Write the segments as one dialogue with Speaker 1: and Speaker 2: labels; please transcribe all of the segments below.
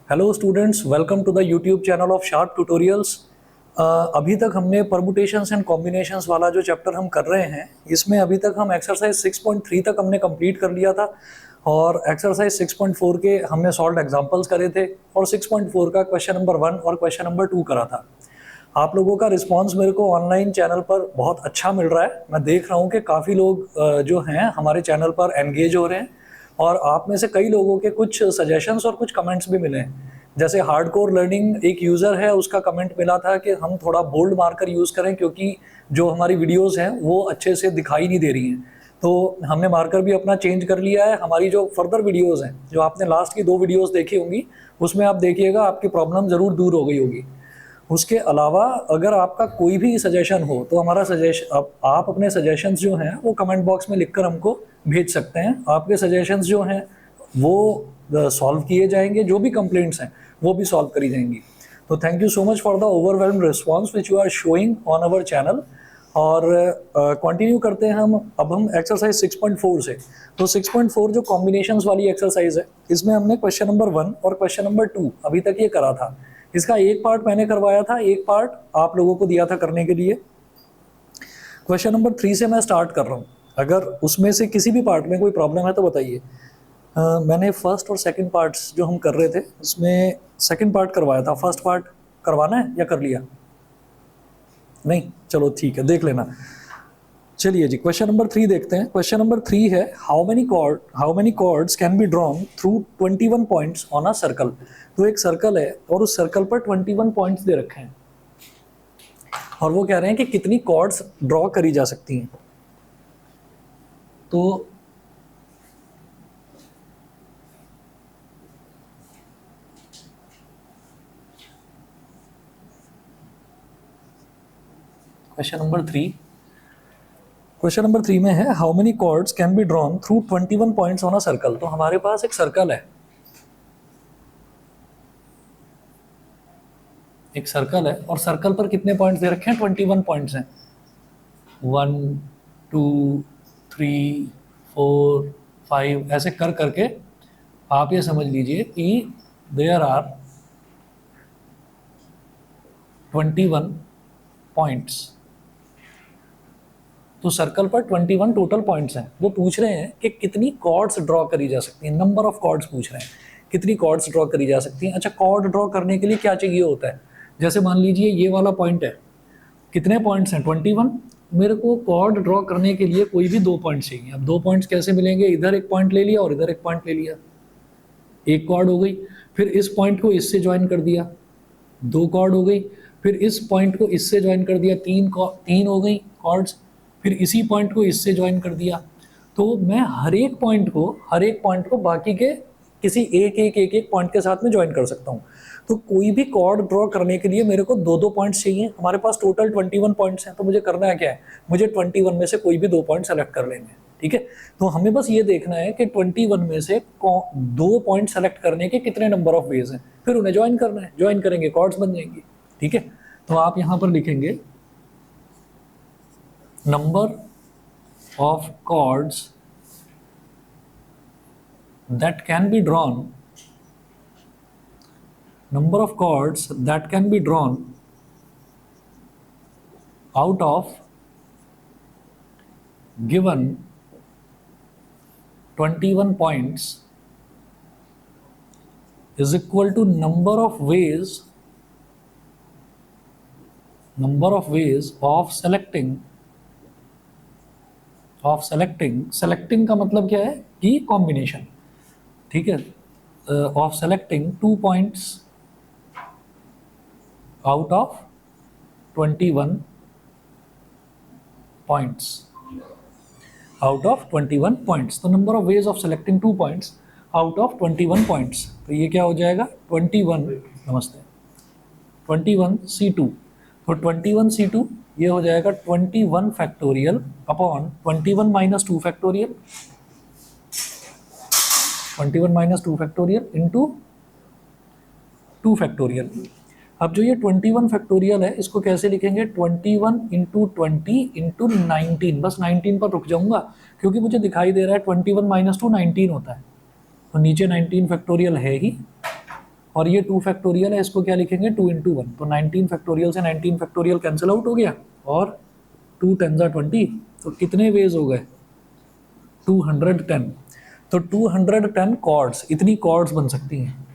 Speaker 1: Hello students, welcome to the YouTube channel of Sharp Tutorials. अभी तक हमने permutations and combinations वाला जो चैप्टर हम कर रहे हैं, इसमें अभी तक हम एक्सरसाइज 6.3 तक हमने कंप्लीट कर लिया था और एक्सरसाइज 6.4 के हमने सॉल्व एग्जांपल्स करे थे और 6.4 का क्वेश्चन नंबर 1 और क्वेश्चन नंबर 2 करा था। आप लोगों का रिस्पांस मेरे को ऑनलाइन चैनल पर बहुत अच्छा मिल रहा है। मैं देख रहा हूँ कि काफ़ी लोग जो हैं हमारे चैनल पर एंगेज हो रहे हैं और आप में से कई लोगों के कुछ सजेशंस और कुछ कमेंट्स भी मिले हैं। जैसे हार्डकोर लर्निंग एक यूज़र है, उसका कमेंट मिला था कि हम थोड़ा बोल्ड मार्कर यूज़ करें क्योंकि जो हमारी वीडियोस हैं वो अच्छे से दिखाई नहीं दे रही हैं। तो हमने मार्कर भी अपना चेंज कर लिया है। हमारी जो फर्दर वीडियोस हैं, जो आपने लास्ट की 2 वीडियोस देखी होंगी, उसमें आप देखिएगा आपकी प्रॉब्लम ज़रूर दूर हो गई होगी। उसके अलावा अगर आपका कोई भी सजेशन हो तो हमारा सजेशन आप अपने सजेशंस जो हैं वो कमेंट बॉक्स में लिखकर हमको भेज सकते हैं। आपके सजेशंस जो हैं वो सॉल्व किए जाएंगे, जो भी कंप्लेंट्स हैं वो भी सॉल्व करी जाएंगी। तो thank you so much for the overwhelmed response which you are showing on our channel. और कंटिन्यू करते हैं हम एक्सरसाइज 6.4 से। तो 6.4 जो कॉम्बिनेशंस वाली एक्सरसाइज है, इसमें हमने क्वेश्चन नंबर 1 और क्वेश्चन नंबर 2 अभी तक ये करा था। इसका एक पार्ट मैंने करवाया था, एक पार्ट आप लोगों को दिया था करने के लिए। क्वेश्चन नंबर 3 से मैं स्टार्ट कर रहा हूँ। अगर उसमें से किसी भी पार्ट में कोई प्रॉब्लम है तो बताइए। मैंने फर्स्ट और सेकंड पार्ट्स जो हम कर रहे थे उसमें सेकंड पार्ट करवाया था। फर्स्ट पार्ट करवाना है या कर लिया? नहीं, चलो ठीक है, देख लेना। चलिए जी, क्वेश्चन नंबर 3 देखते हैं। क्वेश्चन नंबर 3 है how many chords can be drawn through 21 points on a circle. तो एक सर्कल है और उस सर्कल पर 21 पॉइंट्स दे रखे हैं और वो कह रहे हैं कि कितनी कॉर्ड्स ड्रॉ करी जा सकती हैं। तो क्वेश्चन नंबर 3 में है how many chords can be drawn through 21 points on a circle. तो हमारे पास एक सर्कल है, और सर्कल पर कितने पॉइंट्स दे रखे हैं? 21 पॉइंट्स हैं। 1 2 3 4 5 ऐसे कर करके आप ये समझ लीजिए कि देयर आर 21 पॉइंट्स। तो सर्कल पर 21 टोटल पॉइंट्स हैं। वो पूछ रहे हैं कि कितनी कॉर्ड्स ड्रॉ करी जा सकती हैं। नंबर ऑफ कॉर्ड्स पूछ रहे हैं, कितनी कॉर्ड्स ड्रॉ करी जा सकती हैं। अच्छा, कॉर्ड ड्रॉ करने के लिए क्या चाहिए होता है? जैसे मान लीजिए ये वाला पॉइंट है, कितने पॉइंट्स हैं? 21। मेरे को कॉर्ड ड्रॉ करने के लिए कोई भी 2 पॉइंट चाहिए। अब 2 पॉइंट्स कैसे मिलेंगे? इधर एक पॉइंट ले लिया और इधर एक पॉइंट ले लिया, एक कॉर्ड हो गई। फिर इस पॉइंट को इससे ज्वाइन कर दिया, 2 कॉर्ड हो गई। फिर इस पॉइंट को इससे ज्वाइन कर दिया, 3 हो गई कॉर्ड्स। फिर इसी पॉइंट को इससे ज्वाइन कर दिया। तो मैं हर एक पॉइंट को बाकी के किसी एक पॉइंट के साथ में ज्वाइन कर सकता हूँ। तो कोई भी कॉर्ड ड्रॉ करने के लिए मेरे को 2 पॉइंट्स चाहिए। हमारे पास टोटल 21 पॉइंट्स हैं। तो मुझे करना है क्या है? मुझे 21 में से कोई भी 2 पॉइंट सेलेक्ट कर लेंगे। ठीक है, तो हमें बस ये देखना है कि 21 में से 2 पॉइंट सेलेक्ट करने के कितने नंबर ऑफ वेज हैं, फिर उन्हें ज्वाइन करना है। ज्वाइन करेंगे, कॉर्ड्स बन जाएंगी। ठीक है, तो आप यहाँ पर लिखेंगे number of chords that can be drawn out of given 21 points is equal to number of ways of selecting का मतलब क्या है कि कॉम्बिनेशन। ठीक है, of selecting 2 points out of 21 points. तो number of ways of selecting 2 points out of 21 points. तो ये क्या हो जाएगा? 21C2। तो 21C2 ये हो जाएगा 21 factorial upon 21 minus 2 factorial, 21 minus 2 factorial into 2 factorial. अब जो ये 21 फैक्टोरियल है, इसको कैसे लिखेंगे? 21 इंटू 20 इंटू 19। बस 19 पर रुक जाऊंगा क्योंकि मुझे दिखाई दे रहा है 21 माइनस 2 19 होता है। तो नीचे 19 फैक्टोरियल है ही, और ये 2 फैक्टोरियल है, इसको क्या लिखेंगे 2 इंटू 1, तो 19 फैक्टोरियल से 19 फैक्टोरियल कैंसिल आउट हो गया और 2 10 20, तो कितने वेज हो गए 210। तो 210 कॉर्ड्स, इतनी कॉर्ड्स बन सकती हैं,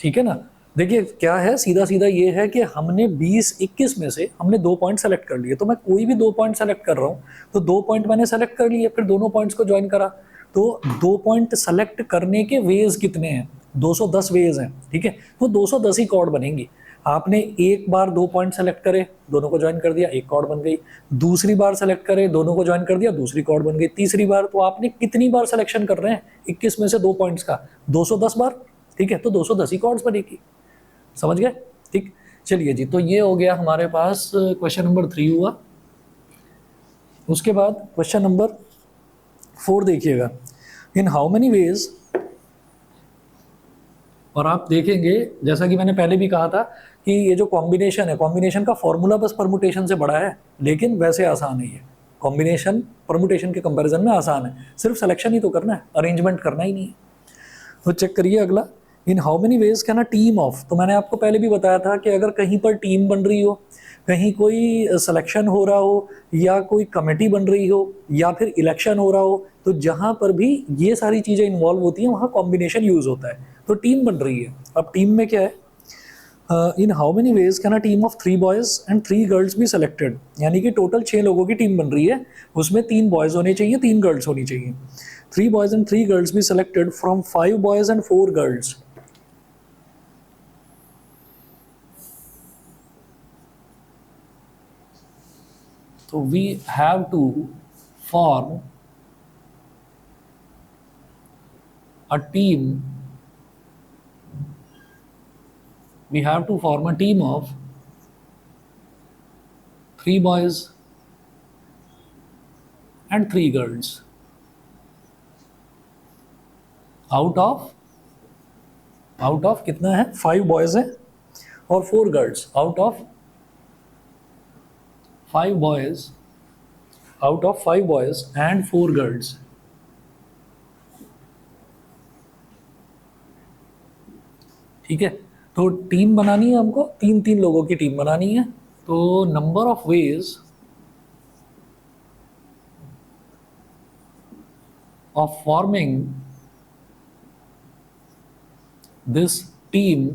Speaker 1: ठीक है ना। देखिए क्या है, सीधा सीधा ये है कि हमने 20-21 में से हमने 2 पॉइंट सेलेक्ट कर लिए, तो मैं कोई भी 2 पॉइंट सेलेक्ट कर रहा हूँ, तो 2 पॉइंट मैंने सेलेक्ट कर लिए, फिर दोनों पॉइंट्स को ज्वाइन करा, तो 2 पॉइंट सेलेक्ट करने के वेज कितने हैं 210 वेज हैं, ठीक है, तो 210 ही कॉर्ड बनेंगी। आपने एक बार 2 पॉइंट सेलेक्ट करे, दोनों को ज्वाइन कर दिया, एक कॉर्ड बन गई, दूसरी बार सेलेक्ट करे, दोनों को ज्वाइन कर दिया, दूसरी कॉर्ड बन गई, तीसरी बार, तो आपने कितनी बार सिलेक्शन कर रहे हैं 21 में से 2 पॉइंट्स का 210 बार, ठीक है, तो 210 ही कॉर्ड्स बनेगी, समझ गए, ठीक। चलिए जी, तो ये हो गया हमारे पास क्वेश्चन नंबर 3 हुआ। उसके बाद क्वेश्चन नंबर 4 देखिएगा, इन हाउ मेनी वेज, और आप देखेंगे जैसा कि मैंने पहले भी कहा था कि ये जो कॉम्बिनेशन है, कॉम्बिनेशन का फॉर्मूला बस परमुटेशन से बड़ा है, लेकिन वैसे आसान है, ये कॉम्बिनेशन परमुटेशन के कंपैरिजन में आसान है, सिर्फ सिलेक्शन ही तो करना है, अरेंजमेंट करना ही नहीं है। तो चेक करिए अगला, इन how many ways can a team of, तो मैंने आपको पहले भी बताया था कि अगर कहीं पर टीम बन रही हो, कहीं कोई सिलेक्शन हो रहा हो, या कोई कमेटी बन रही हो, या फिर इलेक्शन हो रहा हो, तो जहाँ पर भी ये सारी चीज़ें इन्वॉल्व होती हैं वहाँ कॉम्बिनेशन यूज़ होता है, तो टीम बन रही है। अब टीम में क्या है, in how many ways can a team of 3 boys and 3 girls भी सेलेक्टेड, यानी कि टोटल 6 लोगों की टीम बन रही है, उसमें 3 बॉयज़ होने चाहिए, 3 गर्ल्स होनी चाहिए। 3 बॉयज़ एंड 3 गर्ल्स भी selected from 5 boys and 4 girls. So we have to form a team. We have to form a team of 3 boys and 3 girls out of कितना है 5 बॉयज है और 4 girls, out of 5 boys and 4 girls, ठीक है। तो team बनानी है हमको, 3-3 लोगों की टीम बनानी है, तो number of ways of forming this team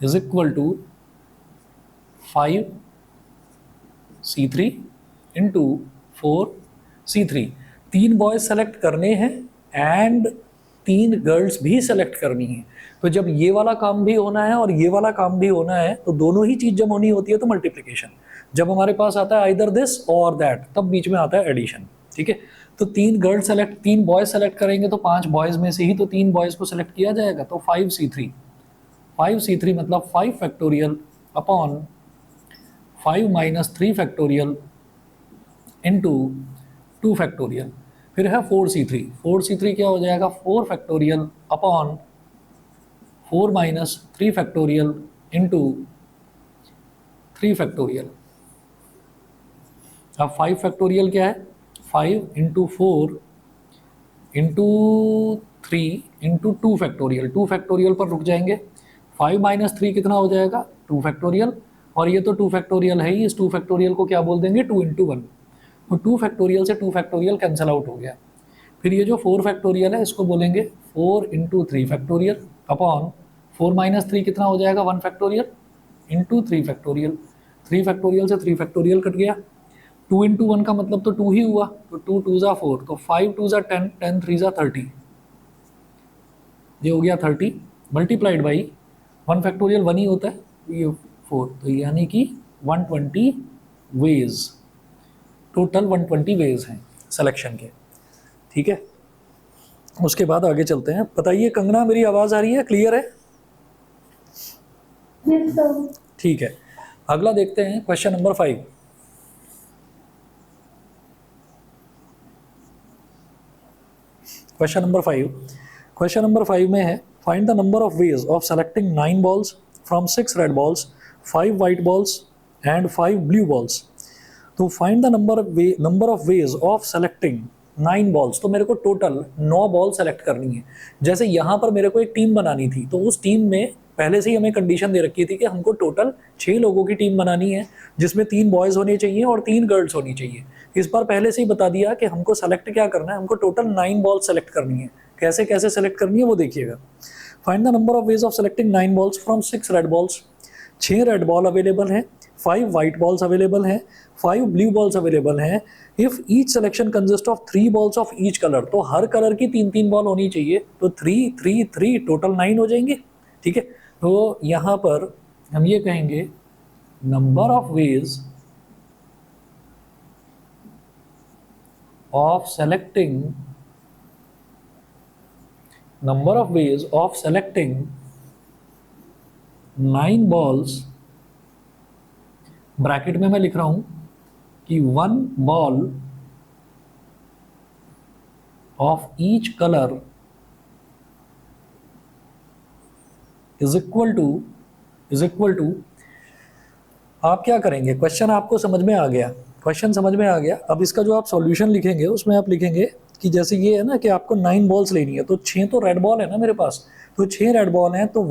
Speaker 1: is equal to 5c3 into 4c3। 3 boys select करने हैं एंड 3 गर्ल्स भी सेलेक्ट करनी है, तो जब ये वाला काम भी होना है और ये वाला काम भी होना है, तो दोनों ही चीज़ जब होनी होती है तो मल्टीप्लिकेशन, जब हमारे पास आता है आइदर दिस और दैट, तब बीच में आता है एडिशन, ठीक है। तो 3 बॉयज सेलेक्ट करेंगे तो 5 बॉयज में से ही तो 3 बॉयज को सेलेक्ट किया जाएगा, तो 5c3 मतलब 5 factorial upon 5 minus 3 factorial into 2 factorial, फिर है 4c3 क्या हो जाएगा 4 factorial upon 4 minus 3 factorial into 3 factorial. अब 5 फैक्टोरियल क्या है 5 into 4 into 3 into 2 factorial, 2 factorial पर रुक जाएंगे, 5 माइनस 3 कितना हो जाएगा 2 फैक्टोरियल, और ये तो 2 फैक्टोरियल है ही, इस 2 फैक्टोरियल को क्या बोल देंगे 2 इंटू 1, तो 2 फैक्टोरियल से 2 फैक्टोरियल कैंसिल आउट हो गया। फिर ये जो 4 फैक्टोरियल है इसको बोलेंगे 4 इंटू 3 फैक्टोरियल अपॉन 4 माइनस 3 कितना हो जाएगा 1 फैक्टोरियल इंटू 3 फैक्टोरियल, 3 फैक्टोरियल से 3 फैक्टोरियल कट गया, 2 इंटू 1 का मतलब तो 2 ही हुआ, तो 2 2 ज़ा 4, तो 5 2 ज़ा 10, 10 3 ज़ा 30, ये हो गया 30 मल्टीप्लाइड बाई 1 फैक्टोरियल 1 ही होता है, ये 4, तो यानी कि 120 वेज, टोटल 120 वेज हैं सिलेक्शन के, ठीक है। उसके बाद आगे चलते हैं। बताइए कंगना, मेरी आवाज़ आ रही है, क्लियर है? ठीक है, अगला देखते हैं क्वेश्चन नंबर 5। क्वेश्चन नंबर 5 में है find the number of ways of selecting 9 balls from 6 red balls, 5 white balls and 5 blue balls. तो find the number of ways of selecting 9 balls. तो मेरे को टोटल 9 बॉल सेलेक्ट करनी है। जैसे यहाँ पर मेरे को एक टीम बनानी थी, तो उस टीम में पहले से ही हमें कंडीशन दे रखी थी कि हमको टोटल 6 लोगों की टीम बनानी है, जिसमें 3 बॉयज़ होने चाहिए और 3 गर्ल्स होनी चाहिए। इस बार पहले से ही बता दिया कि हमको सेलेक्ट क्या करना है, हमको टोटल 9 बॉल सेलेक्ट करनी है। कैसे कैसे सेलेक्ट करनी है वो देखिएगा। Find the number of ways of selecting 9 balls from 6 red balls. 6 red ball available हैं, 5 वाइट बॉल्स अवेलेबल हैं, 5 ब्लू बॉल्स अवेलेबल हैं। If each selection consist of 3 balls of each colour, तो हर कलर की 3-3 ball होनी चाहिए, तो 3 3 3 total 9 हो जाएंगे। ठीक है, तो यहाँ पर हम ये कहेंगे number of ways of selecting 9 balls, bracket में मैं लिख रहा हूं कि 1 ball of each colour is equal to आप क्या करेंगे, क्वेश्चन आपको समझ में आ गया, क्वेश्चन समझ में आ गया। अब इसका जो आप सॉल्यूशन लिखेंगे उसमें आप लिखेंगे कि जैसे ये है ना कि आपको 9 बॉल्स लेनी है, तो 6 तो रेड बॉल है ना मेरे पास, तो 6 रेड बॉल हैं, तो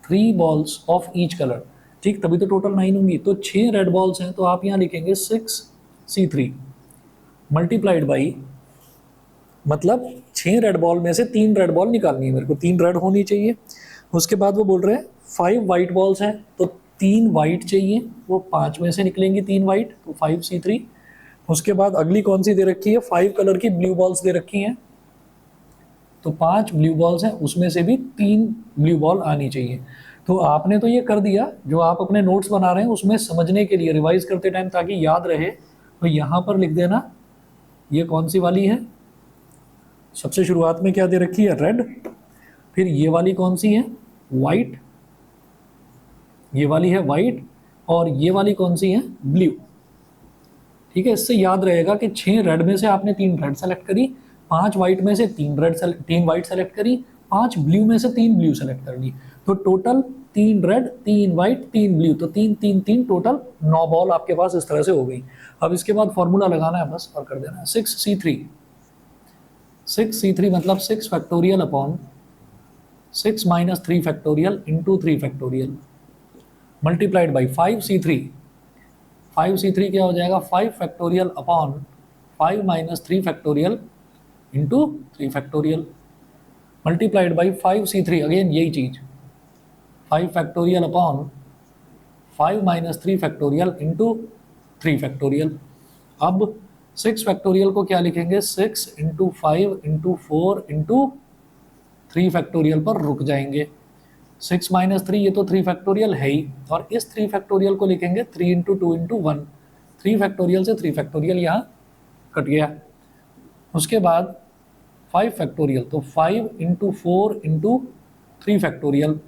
Speaker 1: 3 बॉल्स ऑफ ईच कलर, ठीक, तभी तो टोटल 9 होंगी। तो 6 रेड बॉल्स हैं, तो आप यहाँ लिखेंगे 6C3 मल्टीप्लाइड बाई, मतलब 6 रेड बॉल में से 3 रेड बॉल निकालनी है मेरे को, 3 रेड होनी चाहिए। उसके बाद वो बोल रहे हैं 5 वाइट बॉल्स हैं, तो 3 वाइट चाहिए, वो 5 में से निकलेंगी 3 वाइट, तो 5C3। उसके बाद अगली कौन सी दे रखी है, 5 कलर की ब्लू बॉल्स दे रखी हैं, तो 5 ब्लू बॉल्स हैं, उसमें से भी 3 ब्लू बॉल आनी चाहिए। तो आपने तो ये कर दिया, जो आप अपने नोट्स बना रहे हैं उसमें समझने के लिए रिवाइज करते टाइम ताकि याद रहे, तो यहाँ पर लिख देना ये कौन सी वाली है, सबसे शुरुआत में क्या दे रखी है, रेड, फिर ये वाली कौन सी है, वाइट, ये वाली है वाइट, और ये वाली कौन सी है, ब्लू। ठीक है, इससे याद रहेगा कि 6 रेड में से आपने 3 रेड सेलेक्ट करी, 5 वाइट में से 3 वाइट सेलेक्ट करी, 5 ब्लू में से 3 ब्लू सेलेक्ट कर ली, तो टोटल 3 रेड 3 वाइट 3 ब्लू, तो 3 3 3 टोटल 9 बॉल आपके पास इस तरह से हो गई। अब इसके बाद फॉर्मूला लगाना है बस और कर देना है 6C3 मतलब 6 factorial upon 6 minus 3 factorial into 3 factorial multiplied by 5C3 क्या हो जाएगा, 5 factorial upon 5 minus 3 factorial into 3 factorial multiplied by 5C3, again यही चीज, 5 factorial upon 5 minus 3 factorial into 3 factorial. अब 6 फैक्टोरियल को क्या लिखेंगे, 6 इंटू 5 इंटू 4 इंटू 3 फैक्टोरियल पर रुक जाएंगे। 6 माइनस 3 ये तो 3 फैक्टोरियल है ही, और इस 3 फैक्टोरियल को लिखेंगे 3 इंटू 2 इंटू 1, 3 फैक्टोरियल से 3 फैक्टोरियल यहाँ कट गया। उसके बाद 5 फैक्टोरियल, तो 5 इंटू 4 इंटू 3 फैक्टोरियल,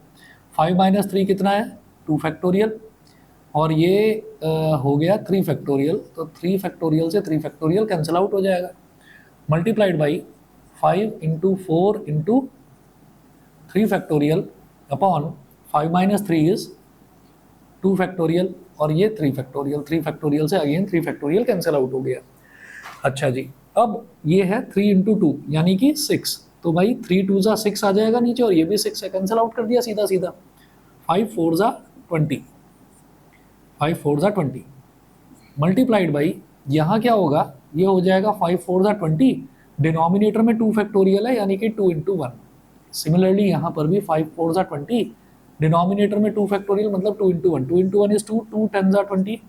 Speaker 1: 5 माइनस 3 कितना है, 2 फैक्टोरियल, और ये हो गया 3 फैक्टोरियल, तो 3 फैक्टोरियल से 3 फैक्टोरियल कैंसिल आउट हो जाएगा, multiplied by 5 into 4 into 3 factorial upon 5 minus 3 is 2 factorial, और ये 3 फैक्टोरियल, 3 फैक्टोरियल से अगेन 3 फैक्टोरियल कैंसिल आउट हो गया। अच्छा जी, अब ये है 3 इंटू 2 यानी कि 6, तो भाई 3 2 जा 6 आ जाएगा नीचे, और ये भी 6 से कैंसिल आउट कर दिया सीधा सीधा। 5 4 जा 20, 5 4 जा 20 मल्टीप्लाइड बाई, यहाँ क्या होगा, ये हो जाएगा 5 4 जा 20, डिनोमिनेटर में 2 फैक्टोरियल है यानी कि 2 इंटू 1। सिमिलरली यहाँ पर भी 5 4 जा 20, डिनोमिनेटर में 2 फैक्टोरियल मतलब 2 इंटू 1, 2 इंटू 1 इज 2, 2 10 जा 20,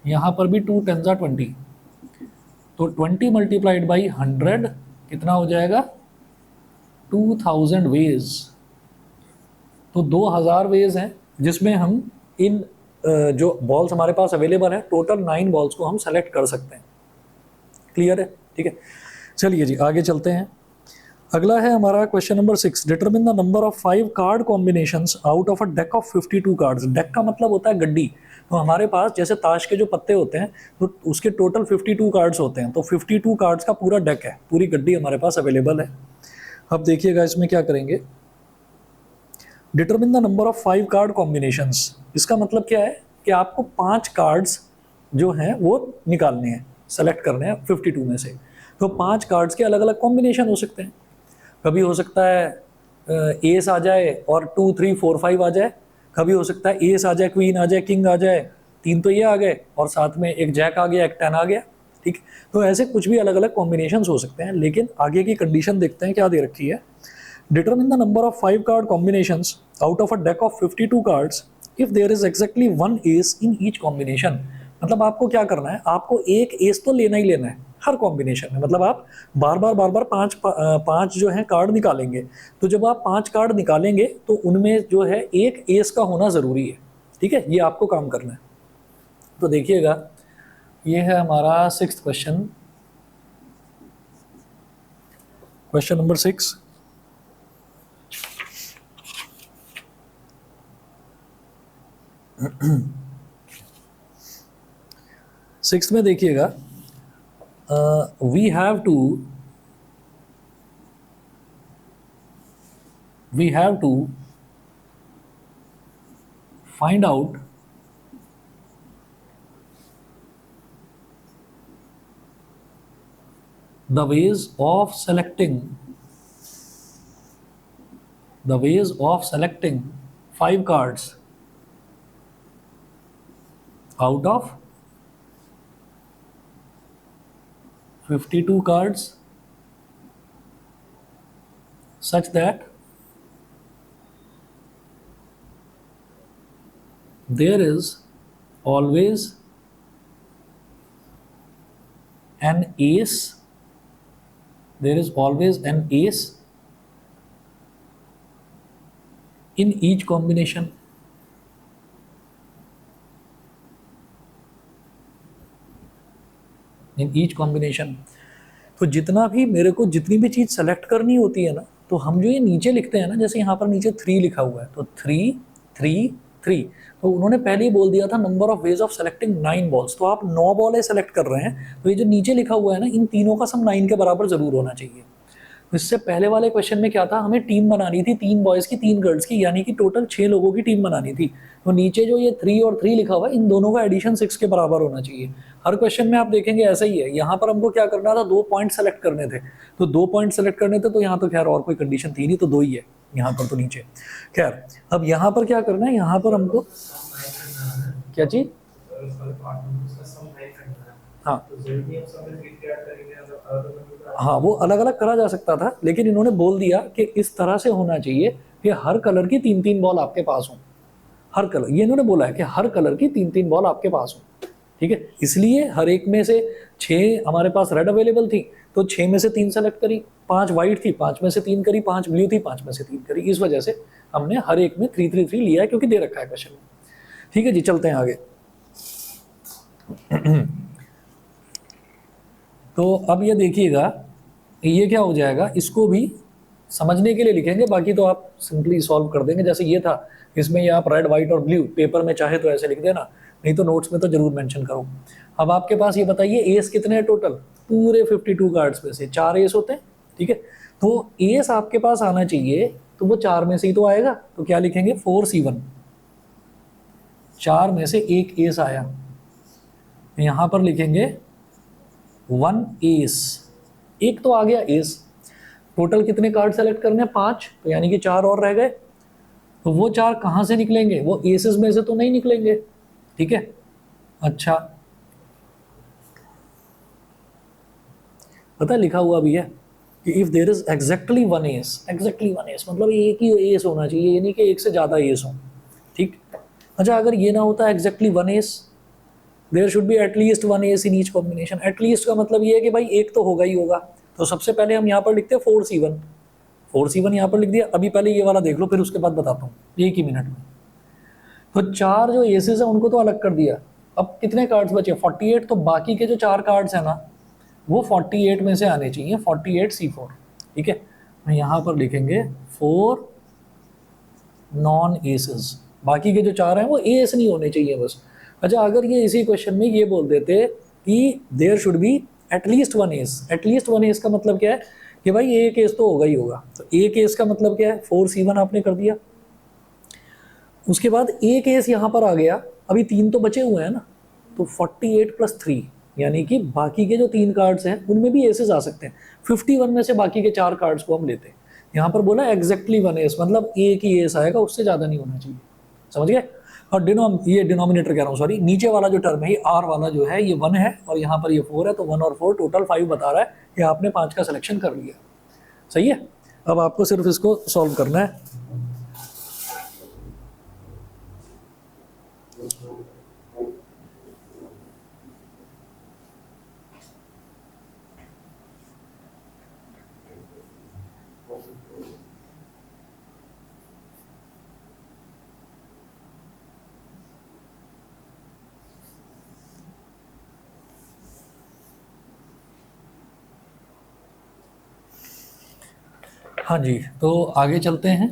Speaker 1: यहाँ पर भी 2 10 जा 20, तो 20 मल्टीप्लाइड बाई 100 कितना हो जाएगा, 2000 वेज। तो 2000 वेज हैं जिसमें हम इन जो बॉल्स हमारे पास अवेलेबल है, टोटल 9 बॉल्स को हम सेलेक्ट कर सकते हैं। क्लियर है, ठीक है, चलिए जी आगे चलते हैं। अगला है हमारा question number 6, determine the number of 5 card combinations out of a deck of 52 cards. Deck का मतलब होता है गड्डी, तो हमारे पास जैसे ताश के जो पत्ते होते हैं तो उसके टोटल 52 कार्ड्स होते हैं, तो 52 कार्ड्स का पूरा डेक है, पूरी गड्डी हमारे पास अवेलेबल है। अब देखिएगा इसमें क्या करेंगे, determine the number of 5 card combinations, इसका मतलब क्या है कि आपको 5 कार्ड्स जो हैं वो निकालने हैं, सेलेक्ट करने हैं 52 में से। तो 5 कार्ड्स के अलग अलग कॉम्बिनेशन हो सकते हैं। कभी हो सकता है एस आ जाए और 2 3 4 5 आ जाए, कभी हो सकता है एस आ जाए, क्वीन आ जाए, किंग आ जाए, 3 तो ये आ गए और साथ में एक जैक आ गया, एक 10 आ गया, ठीक। तो ऐसे कुछ भी अलग अलग कॉम्बिनेशंस हो सकते हैं, लेकिन आगे की कंडीशन देखते हैं क्या दे रखी है। Determine the number of 5 card combinations out of a deck of 52 cards if there is exactly 1 ace in each combination. मतलब आपको क्या करना है, आपको एक एस तो लेना ही लेना है हर कॉम्बिनेशन में। मतलब आप बार बार पांच जो है कार्ड निकालेंगे। तो जब आप 5 कार्ड निकालेंगे तो उनमें जो है एक एस का होना ज़रूरी है, ठीक है। ये आपको काम करना है। तो देखिएगा, ये है हमारा 6th question, question number 6। Sixth में देखिएगा, we have to find out the ways of selecting 5 cards out of 52 cards such that there is always an ace in each combination। तो जितना भी मेरे को जितनी भी चीज़ सेलेक्ट करनी होती है ना, तो हम जो ये नीचे लिखते हैं ना, जैसे यहाँ पर नीचे 3 लिखा हुआ है, तो 3 3 3, तो उन्होंने पहले ही बोल दिया था number of ways of selecting 9 balls. तो आप 9 बॉल सेलेक्ट कर रहे हैं, तो ये जो नीचे लिखा हुआ है ना, इन तीनों का सम 9 के बराबर जरूर होना चाहिए। इससे पहले वाले क्वेश्चन में क्या था, हमें टीम बनानी थी 3 बॉयज़ की 3 गर्ल्स की, यानी कि टोटल 6 लोगों की टीम बनानी थी। तो नीचे जो ये 3 और 3 लिखा हुआ है, इन दोनों का एडिशन 6 के बराबर होना चाहिए। हर क्वेश्चन में आप देखेंगे ऐसा ही है। यहाँ पर हमको क्या करना था, 2 पॉइंट सेलेक्ट करने थे, तो 2 पॉइंट सेलेक्ट करने थे, तो यहाँ तो खैर और कोई कंडीशन थी नहीं, तो 2 ही है यहाँ पर तो नीचे। खैर अब यहाँ पर क्या करना है, यहाँ पर हमको क्या चीज, हाँ हाँ, वो अलग अलग करा जा सकता था, लेकिन इन्होंने बोल दिया कि इस तरह से होना चाहिए कि हर कलर की 3-3 बॉल आपके पास हो। हर कलर, ये इन्होंने बोला है कि हर कलर की 3-3 बॉल आपके पास हो, ठीक है। इसलिए हर एक में से 6 हमारे पास रेड अवेलेबल थी, तो 6 में से 3 सेलेक्ट करी, 5 वाइट थी, 5 में से 3 करी, 5 ब्लू थी, 5 में से 3 करी। इस वजह से हमने हर एक में 3-3-3 लिया है, क्योंकि दे रखा है क्वेश्चन में। ठीक है जी, चलते हैं आगे। तो अब ये देखिएगा, ये क्या हो जाएगा, इसको भी समझने के लिए लिखेंगे, बाकी तो आप सिंपली सॉल्व कर देंगे। जैसे ये था, इसमें ये आप रेड वाइट और ब्लू पेपर में चाहे तो ऐसे लिख देना, नहीं तो नोट्स में तो जरूर मेंशन करो। अब आपके पास ये बताइए एस कितने हैं टोटल, पूरे 52 कार्ड्स में से 4 एस होते हैं, ठीक है। तो एस आपके पास आना चाहिए, तो वो 4 में से ही तो आएगा, तो क्या लिखेंगे 4C1, 4 में से एक एस आया, यहाँ पर लिखेंगे 1 एस, एक तो आ गया एस। टोटल कितने कार्ड सेलेक्ट करने हैं, 5, तो यानी कि 4 और रह गए। तो वो 4 कहाँ से निकलेंगे, वो एसेस में से तो नहीं निकलेंगे, ठीक है। अच्छा, पता है लिखा हुआ भी है कि if there is exactly 1 ace, exactly 1 ace मतलब एक ही एस होना चाहिए, यानी कि एक से ज़्यादा एस हो, ठीक। अच्छा, अगर ये ना होता exactly 1 ace, there should be at least 1 ace in each combination. At least का मतलब ये है कि भाई एक तो होगा ही होगा। तो सबसे पहले हम यहाँ पर लिखते हैं 4C1, 4C1 यहाँ पर लिख दिया। अभी पहले ये वाला देख लो, फिर उसके बाद बताता हूँ, एक ही मिनट में। तो 4 जो एसेस है उनको तो अलग कर दिया। अब कितने कार्ड्स बचे, 48। तो बाकी के जो 4 कार्ड्स हैं ना, वो 48 में से आने चाहिए, 48C4, ठीक है। यहाँ पर लिखेंगे 4 नॉन एसेस, बाकी के जो 4 हैं वो एस नहीं होने चाहिए बस। अच्छा, अगर ये इसी क्वेश्चन में ये बोल देते कि there should be at least 1 ace, at least 1 ace का मतलब क्या है कि भाई एक एस तो होगा ही होगा। तो एक एस का मतलब क्या है, 4C1 आपने कर दिया, उसके बाद एक केस यहाँ पर आ गया, अभी 3 तो बचे हुए हैं ना, तो 48 + 3 यानी कि बाकी के जो 3 कार्ड्स हैं उनमें भी एसेस आ सकते हैं। 51 में से बाकी के 4 कार्ड्स को हम लेते हैं। यहाँ पर बोला एग्जैक्टली 1 एस, मतलब एक ही एस आएगा, उससे ज़्यादा नहीं होना चाहिए। समझ गए? और ये डिनोमिनेटर कह रहा हूँ, सॉरी, नीचे वाला जो टर्म है ये आर वाला जो है ये 1 है और यहाँ पर ये 4 है, तो 1 और 4 टोटल 5 बता रहा है। ये आपने 5 का सिलेक्शन कर लिया। सही है। अब आपको सिर्फ इसको सॉल्व करना है। हाँ जी, तो आगे चलते हैं।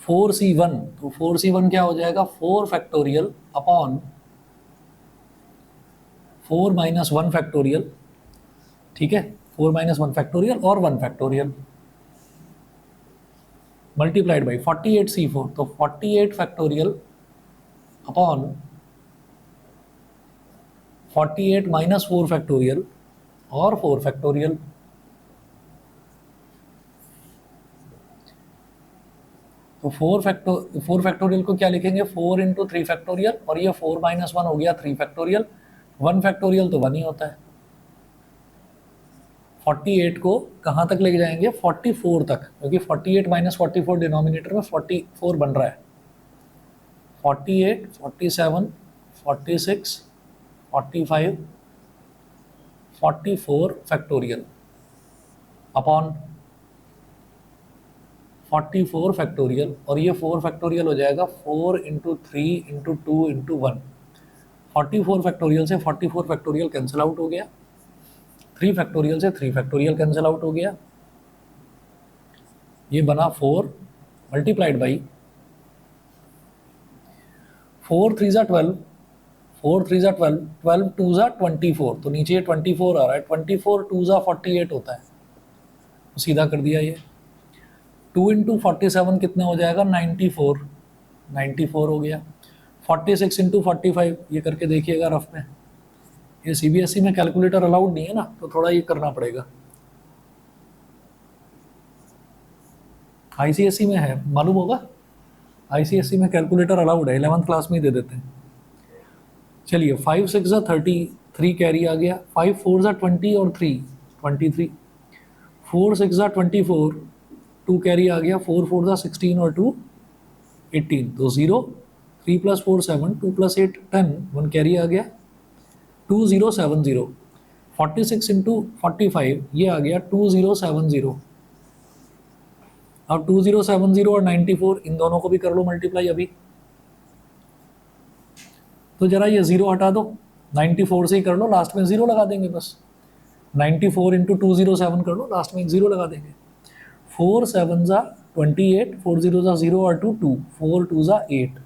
Speaker 1: 4c1, तो 4c1 क्या हो जाएगा? 4 फैक्टोरियल अपॉन 4 - 1 फैक्टोरियल। ठीक है, 4 - 1 फैक्टोरियल और 1 फैक्टोरियल मल्टीप्लाइड बाई 48c4, तो 48 फैक्टोरियल अपॉन 48 - 4 फैक्टोरियल और 4 फैक्टोरियल। तो 4 फैक्टोरियल को क्या लिखेंगे? 4 × 3 फैक्टोरियल, और ये 4 - 1 हो गया 3 फैक्टोरियल। 1 फैक्टोरियल तो 1 ही होता है। 48 को कहाँ तक लेके जाएंगे? 44 तक, क्योंकि 48 - 44 डिनोमिनेटर में 44 बन रहा है। 48, 47, 46, 45, 44 फैक्टोरियल अपॉन 44 फैक्टोरियल, और ये 4 फैक्टोरियल हो जाएगा 4 × 3 × 2 × 1। 44 फैक्टोरियल से 44 फैक्टोरियल कैंसिल आउट हो गया। 3 फैक्टोरियल से 3 फैक्टोरियल कैंसिल आउट हो गया। ये बना 4 मल्टीप्लाइड बाई 4 × 3 = 12, 4 × 3 = 12, 12 × 2 = 24, तो नीचे 24 आ रहा है। 24 2 = 48 होता है, तो सीधा कर दिया ये। 2 × 47 कितना हो जाएगा? 94, 94 हो गया। 46 × 45 ये करके देखिएगा रफ में। ये सीबीएसई में कैलकुलेटर अलाउड नहीं है ना, तो थोड़ा ये करना पड़ेगा। आईसीएसई में है, मालूम होगा। आईसीएसई में कैलकुलेटर अलाउड है, 11th क्लास में ही दे देते हैं। चलिए, 5 × 6 = 30, 3 कैरी आ गया। 5 × 4 = 20 और 3 23, 4 × 6 = 24, 2 कैरी आ गया। 4 × 4 = 16 और 2 18, तो 0। 3 + 4 7, 2 + 8 10, 1 कैरी आ गया। 2070। 46 × 45 ये आ गया 2070। अब 2070 और 94 इन दोनों को भी कर लो मल्टीप्लाई अभी। तो जरा ये 0 हटा दो, 94 से ही कर लो, लास्ट में 0 लगा देंगे बस। 94 × 207 कर लो, लास्ट में एक 0 लगा देंगे। 4 7 = 28, 4 0 = 0 और 2 2, 4 2 = 8,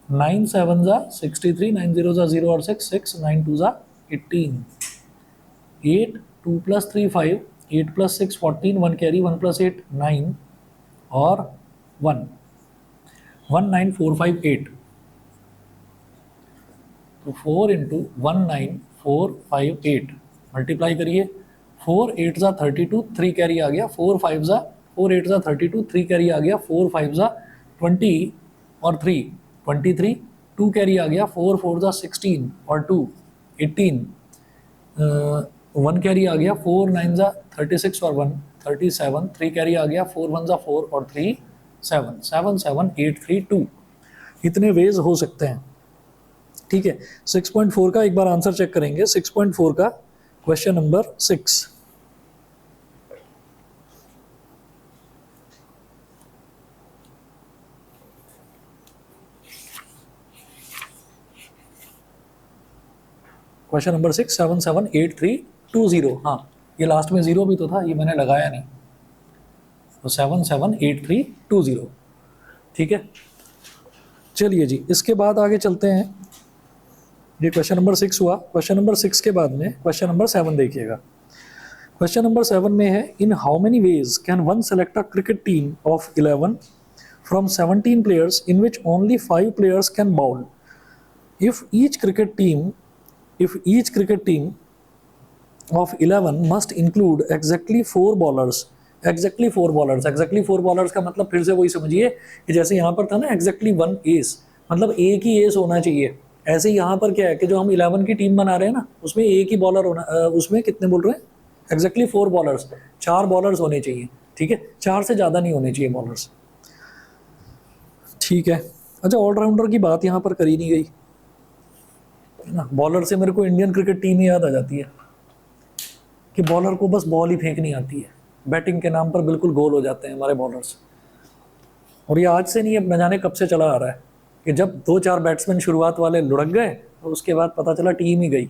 Speaker 1: 9 7 = 63, 9 0 = 0 और 6 6, 9 2 = 18, 8 2 + 3 5, 8 + 6 14, 1 कैरी, 1 + 8 9 और 1 1 9 4 5 8, तो 4 × 1 9 4 5 8 मल्टीप्लाई करिए। 4 8 = 32, 3 कैरी आ गया। 4 8 = 32, 3 कैरी आ गया। 4 5 = 20 और 3 23, 2 कैरी आ गया। 4 4 = 16 और 2 18, 1 कैरी आ गया। 4 9 = 36 और 1 37, 3 कैरी आ गया। 4 1 = 4 और 3 7 7 7 8 3 2। इतने वेज हो सकते हैं। ठीक है, 6.4 का एक बार आंसर चेक करेंगे। 6.4 का क्वेश्चन नंबर 6। Question number 6, 7 7 8 3 2 0। हाँ, ये लास्ट में 0 भी तो था, ये मैंने लगाया नहीं, तो 7 7 8 3 2 0। ठीक है, चलिए जी, इसके बाद आगे चलते हैं। ये क्वेश्चन नंबर 6 हुआ। क्वेश्चन नंबर 6 के बाद में क्वेश्चन नंबर 7 देखिएगा। क्वेश्चन नंबर 7 में है, in how many ways can one select a cricket team of 11 from 17 players in which only 5 players can bowl if each cricket team of 11 must include exactly 4 bowlers. exactly 4 bowlers का मतलब फिर से वही समझिए कि जैसे यहाँ पर था ना exactly 1 ace, मतलब एक ही एस होना चाहिए। ऐसे ही यहाँ पर क्या है कि जो हम 11 की टीम बना रहे हैं ना, उसमें एक ही बॉलर होना, उसमें कितने बोल रहे हैं, exactly 4 बॉलर्स, 4 बॉलर्स होने चाहिए, ठीक है, 4 से ज़्यादा नहीं होने चाहिए बॉलर्स, ठीक है। अच्छा, ऑलराउंडर की बात यहाँ पर करी नहीं गई ना, बॉलर से मेरे को इंडियन क्रिकेट टीम ही याद आ जाती है कि बॉलर को बस बॉल ही फेंकनी आती है, बैटिंग के नाम पर बिल्कुल गोल हो जाते हैं हमारे बॉलर्स। और ये आज से नहीं है, न जाने कब से चला आ रहा है कि जब 2-4 बैट्समैन शुरुआत वाले लुढ़क गए तो उसके बाद पता चला टीम ही गई।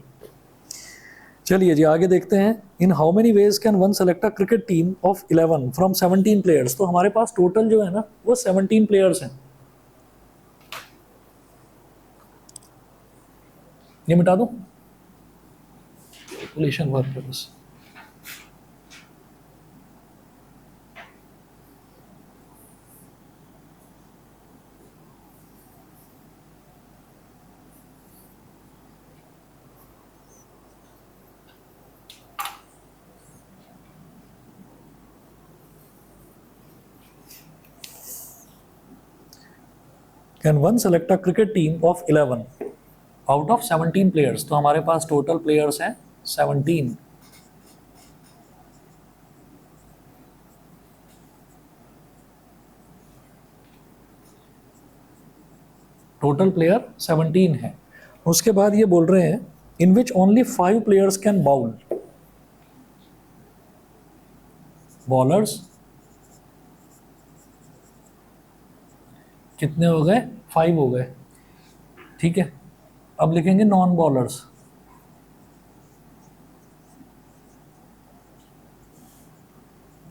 Speaker 1: चलिए जी आगे देखते हैं, in how many ways can one select a cricket team of 11 from 17 players. तो हमारे पास टोटल जो है ना वो 17 प्लेयर्स हैं। ये मिटा दो, कैलकुलेशन वर्क है बस। Can one select a cricket team of 11 out of 17 players. तो हमारे पास टोटल प्लेयर्स हैं 17। टोटल प्लेयर 17 है। उसके बाद ये बोल रहे हैं in which only 5 players can bowl. Bowlers कितने हो गए, 5 हो गए, ठीक है। अब लिखेंगे नॉन बॉलर्स,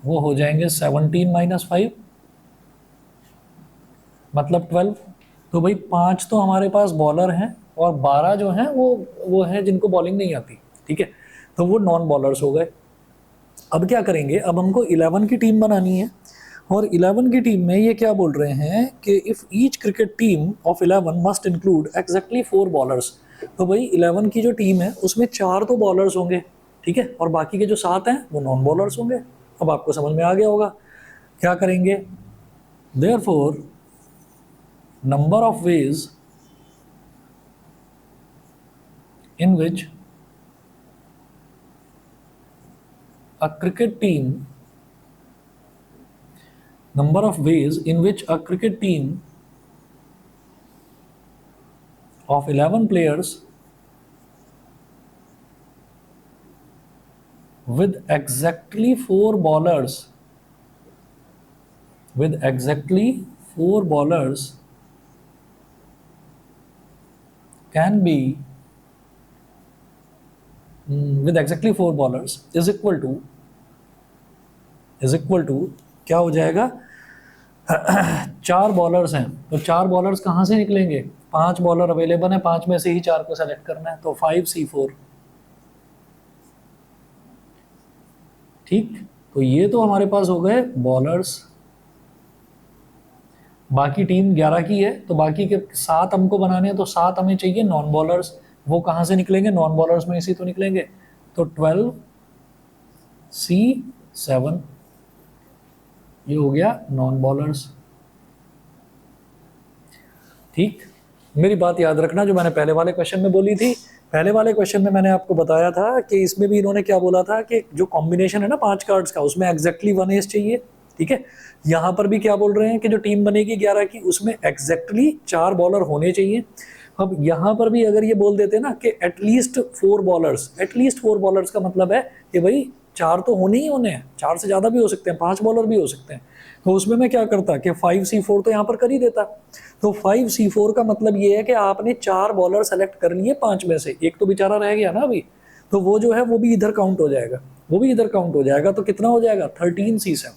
Speaker 1: वो हो जाएंगे 17 - 5 मतलब 12। तो भाई 5 तो हमारे पास बॉलर हैं और 12 जो हैं वो हैं जिनको बॉलिंग नहीं आती, ठीक है, तो वो नॉन बॉलर्स हो गए। अब क्या करेंगे, अब हमको 11 की टीम बनानी है और 11 की टीम में ये क्या बोल रहे हैं कि if each cricket team of 11 must include exactly 4 bowlers. तो भाई 11 की जो टीम है उसमें 4 तो बॉलर्स होंगे, ठीक है, और बाकी के जो 7 हैं वो नॉन बॉलर्स होंगे। अब आपको समझ में आ गया होगा क्या करेंगे। Therefore number of ways in which a cricket team number of ways in which a cricket team of 11 players with exactly 4 bowlers can be with exactly 4 bowlers is equal to क्या हो जाएगा 4 बॉलर्स हैं, तो 4 bowlers कहाँ से निकलेंगे, 5 bowler available हैं, 5 में से ही 4 को सेलेक्ट करना है, तो 5C4, ठीक। तो ये तो हमारे पास हो गए बॉलर्स। बाकी टीम 11 की है तो बाकी के 7 हमको बनाने हैं, तो 7 हमें चाहिए नॉन बॉलर्स। वो कहाँ से निकलेंगे, नॉन बॉलर्स में इसी तो निकलेंगे, तो 12C7 ये हो गया नॉन बॉलर्स, ठीक। मेरी बात याद रखना जो मैंने पहले वाले क्वेश्चन में बोली थी। पहले वाले क्वेश्चन में मैंने आपको बताया था कि इसमें भी इन्होंने क्या बोला था कि जो कॉम्बिनेशन है ना 5 कार्ड्स का उसमें एग्जैक्टली 1 एस चाहिए, ठीक है। यहाँ पर भी क्या बोल रहे हैं कि जो टीम बनेगी 11 की उसमें एग्जैक्टली 4 बॉलर होने चाहिए। अब यहाँ पर भी अगर ये बोल देते ना कि एटलीस्ट 4 बॉलर्स का मतलब है कि भाई 4 तो होने ही होने हैं, 4 से ज़्यादा भी हो सकते हैं, 5 बॉलर भी हो सकते हैं। तो उसमें मैं क्या करता कि 5C4 तो यहाँ पर कर ही देता। तो 5C4 का मतलब ये है कि आपने 4 बॉलर सेलेक्ट कर लिए 5 में से, एक तो बेचारा रह गया ना अभी, तो वो जो है वो भी इधर काउंट हो जाएगा, तो कितना हो जाएगा 13C7,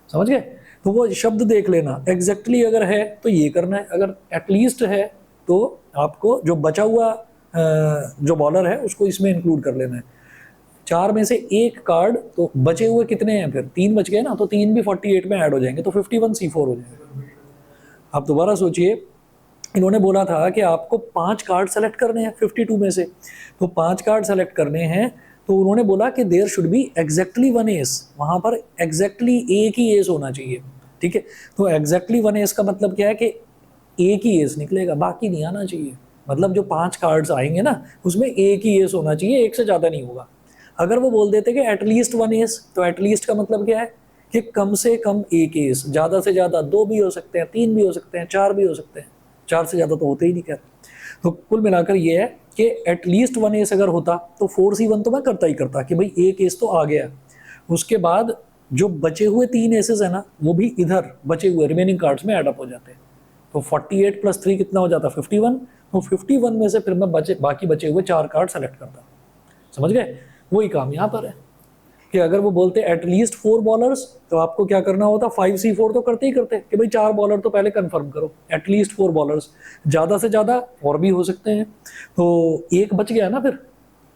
Speaker 1: समझ गए। तो वो शब्द देख लेना, एग्जैक्टली अगर है तो ये करना है, अगर एटलीस्ट है तो आपको जो बचा हुआ जो बॉलर है उसको इसमें इंक्लूड कर लेना है। 4 में से एक कार्ड, तो बचे हुए कितने हैं फिर, 3 बच गए ना, तो 3 भी 48 में ऐड हो जाएंगे, तो 51C4 हो जाएगा। आप दोबारा सोचिए, इन्होंने बोला था कि आपको 5 कार्ड सेलेक्ट करने हैं 52 में से, तो 5 कार्ड सेलेक्ट करने हैं, तो उन्होंने बोला कि there should be exactly 1 ace, वहाँ पर एग्जैक्टली एक ही एस होना चाहिए, ठीक है। तो एग्जैक्टली 1 एस का मतलब क्या है कि एक ही एस निकलेगा, बाकी नहीं आना चाहिए। मतलब जो 5 कार्ड्स आएंगे ना, उसमें एक ही एस होना चाहिए, एक से ज़्यादा नहीं होगा। अगर वो बोल देते कि एटलीस्ट 1 एस, तो एटलीस्ट का मतलब क्या है कि कम से कम एक एस, ज़्यादा से ज़्यादा 2 भी हो सकते हैं, 3 भी हो सकते हैं, 4 भी हो सकते हैं, 4 से ज़्यादा तो होते ही नहीं। खैर, तो कुल मिलाकर ये है कि एटलीस्ट 1 एस अगर होता तो 4C1 तो मैं करता ही करता कि भाई एक एस तो आ गया। उसके बाद जो बचे हुए 3 एसेस है ना, वो भी इधर बचे हुए रिमेनिंग कार्ड्स में एडअप हो जाते हैं। तो 48 + 3 कितना हो जाता, 51। तो 51 में से फिर मैं बाकी बचे हुए 4 कार्ड सेलेक्ट करता। समझ गए? वही काम यहाँ पर है कि अगर वो बोलते एटलीस्ट 4 बॉलर्स, तो आपको क्या करना होता, 5C4 तो करते ही करते कि भाई 4 बॉलर तो पहले कंफर्म करो, एटलीस्ट 4 बॉलर्स, ज़्यादा से ज़्यादा और भी हो सकते हैं। तो एक बच गया ना, फिर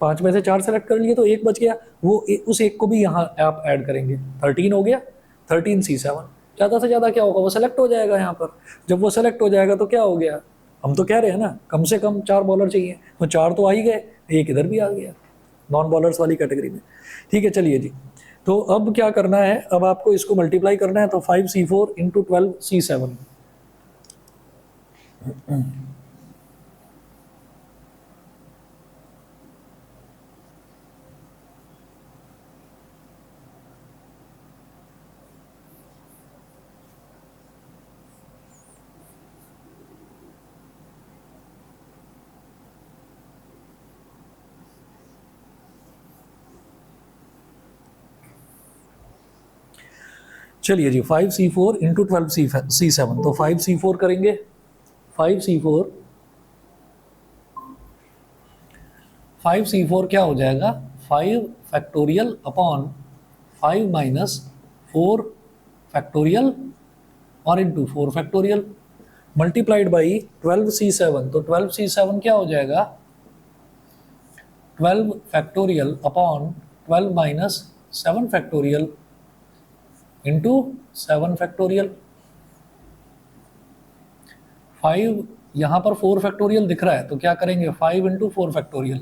Speaker 1: 5 में से 4 सेलेक्ट कर लिए तो एक बच गया, वो उस एक को भी यहाँ आप ऐड करेंगे, 13 हो गया, 13C7। ज़्यादा से ज़्यादा क्या होगा, वो सेलेक्ट हो जाएगा यहाँ पर। जब वो सेलेक्ट हो जाएगा तो क्या हो गया, हम तो कह रहे हैं ना कम से कम 4 बॉलर चाहिए, तो 4 तो आ ही गए, एक इधर भी आ गया नॉन बॉलर्स वाली कैटेगरी में। ठीक है, चलिए जी। तो अब क्या करना है, अब आपको इसको मल्टीप्लाई करना है, तो 5C4 × 12C7। चलिए जी, 5C4 × 12C7, तो 5C4 करेंगे, 5C4 5C4 क्या हो जाएगा, 5 फैक्टोरियल अपॉन 5 माइनस 4 फैक्टोरियल और into 4 factorial multiplied by 12C7। तो 12C7 क्या हो जाएगा, 12 factorial upon 12 minus 7 factorial into 7 factorial. 5 यहाँ पर 4 फैक्टोरियल दिख रहा है, तो क्या करेंगे, 5 × 4 फैक्टोरियल,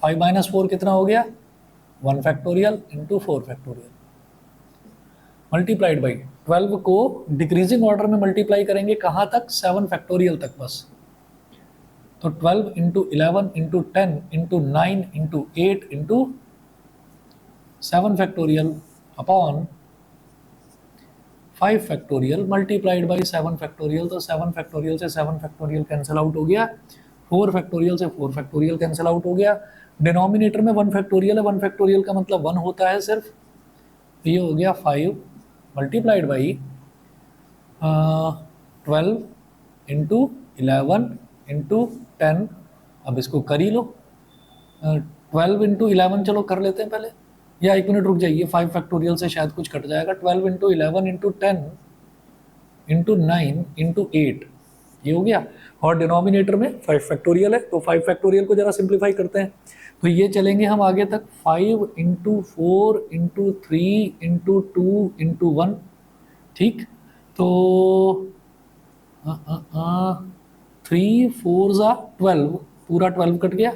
Speaker 1: 5 माइनस 4 कितना हो गया, 1 factorial into 4 factorial multiplied by 12 को डिक्रीजिंग ऑर्डर में मल्टीप्लाई करेंगे, कहाँ तक, 7 फैक्टोरियल तक बस। तो 12 × 11 × 10 × 9 × 8 × 7 factorial upon 5 factorial multiplied by 7 factorial. तो 7 फैक्टोरियल से 7 फैक्टोरियल कैंसिल आउट हो गया, 4 फैक्टोरियल से 4 फैक्टोरियल कैंसिल आउट हो गया। डिनोमिनेटर में 1 फैक्टोरियल है, 1 फैक्टोरियल का मतलब 1 होता है सिर्फ। ये हो गया 5 मल्टीप्लाइड बाई 12 × 11 × 10। अब इसको कर ही लो, 12 × 11 चलो कर लेते हैं पहले, या 1 मिनट रुक जाइए, 5 फैक्टोरियल से शायद कुछ कट जाएगा। 12 × 11 × 10 × 9 × 8, ये हो गया। और डिनोमिनेटर में 5 फैक्टोरियल है, तो 5 फैक्टोरियल को जरा सिंप्लीफाई करते हैं, तो ये चलेंगे हम आगे तक, 5 × 4 × 3 × 2 × 1। ठीक, तो 3 4 ज़ा 12, पूरा 12 कट गया,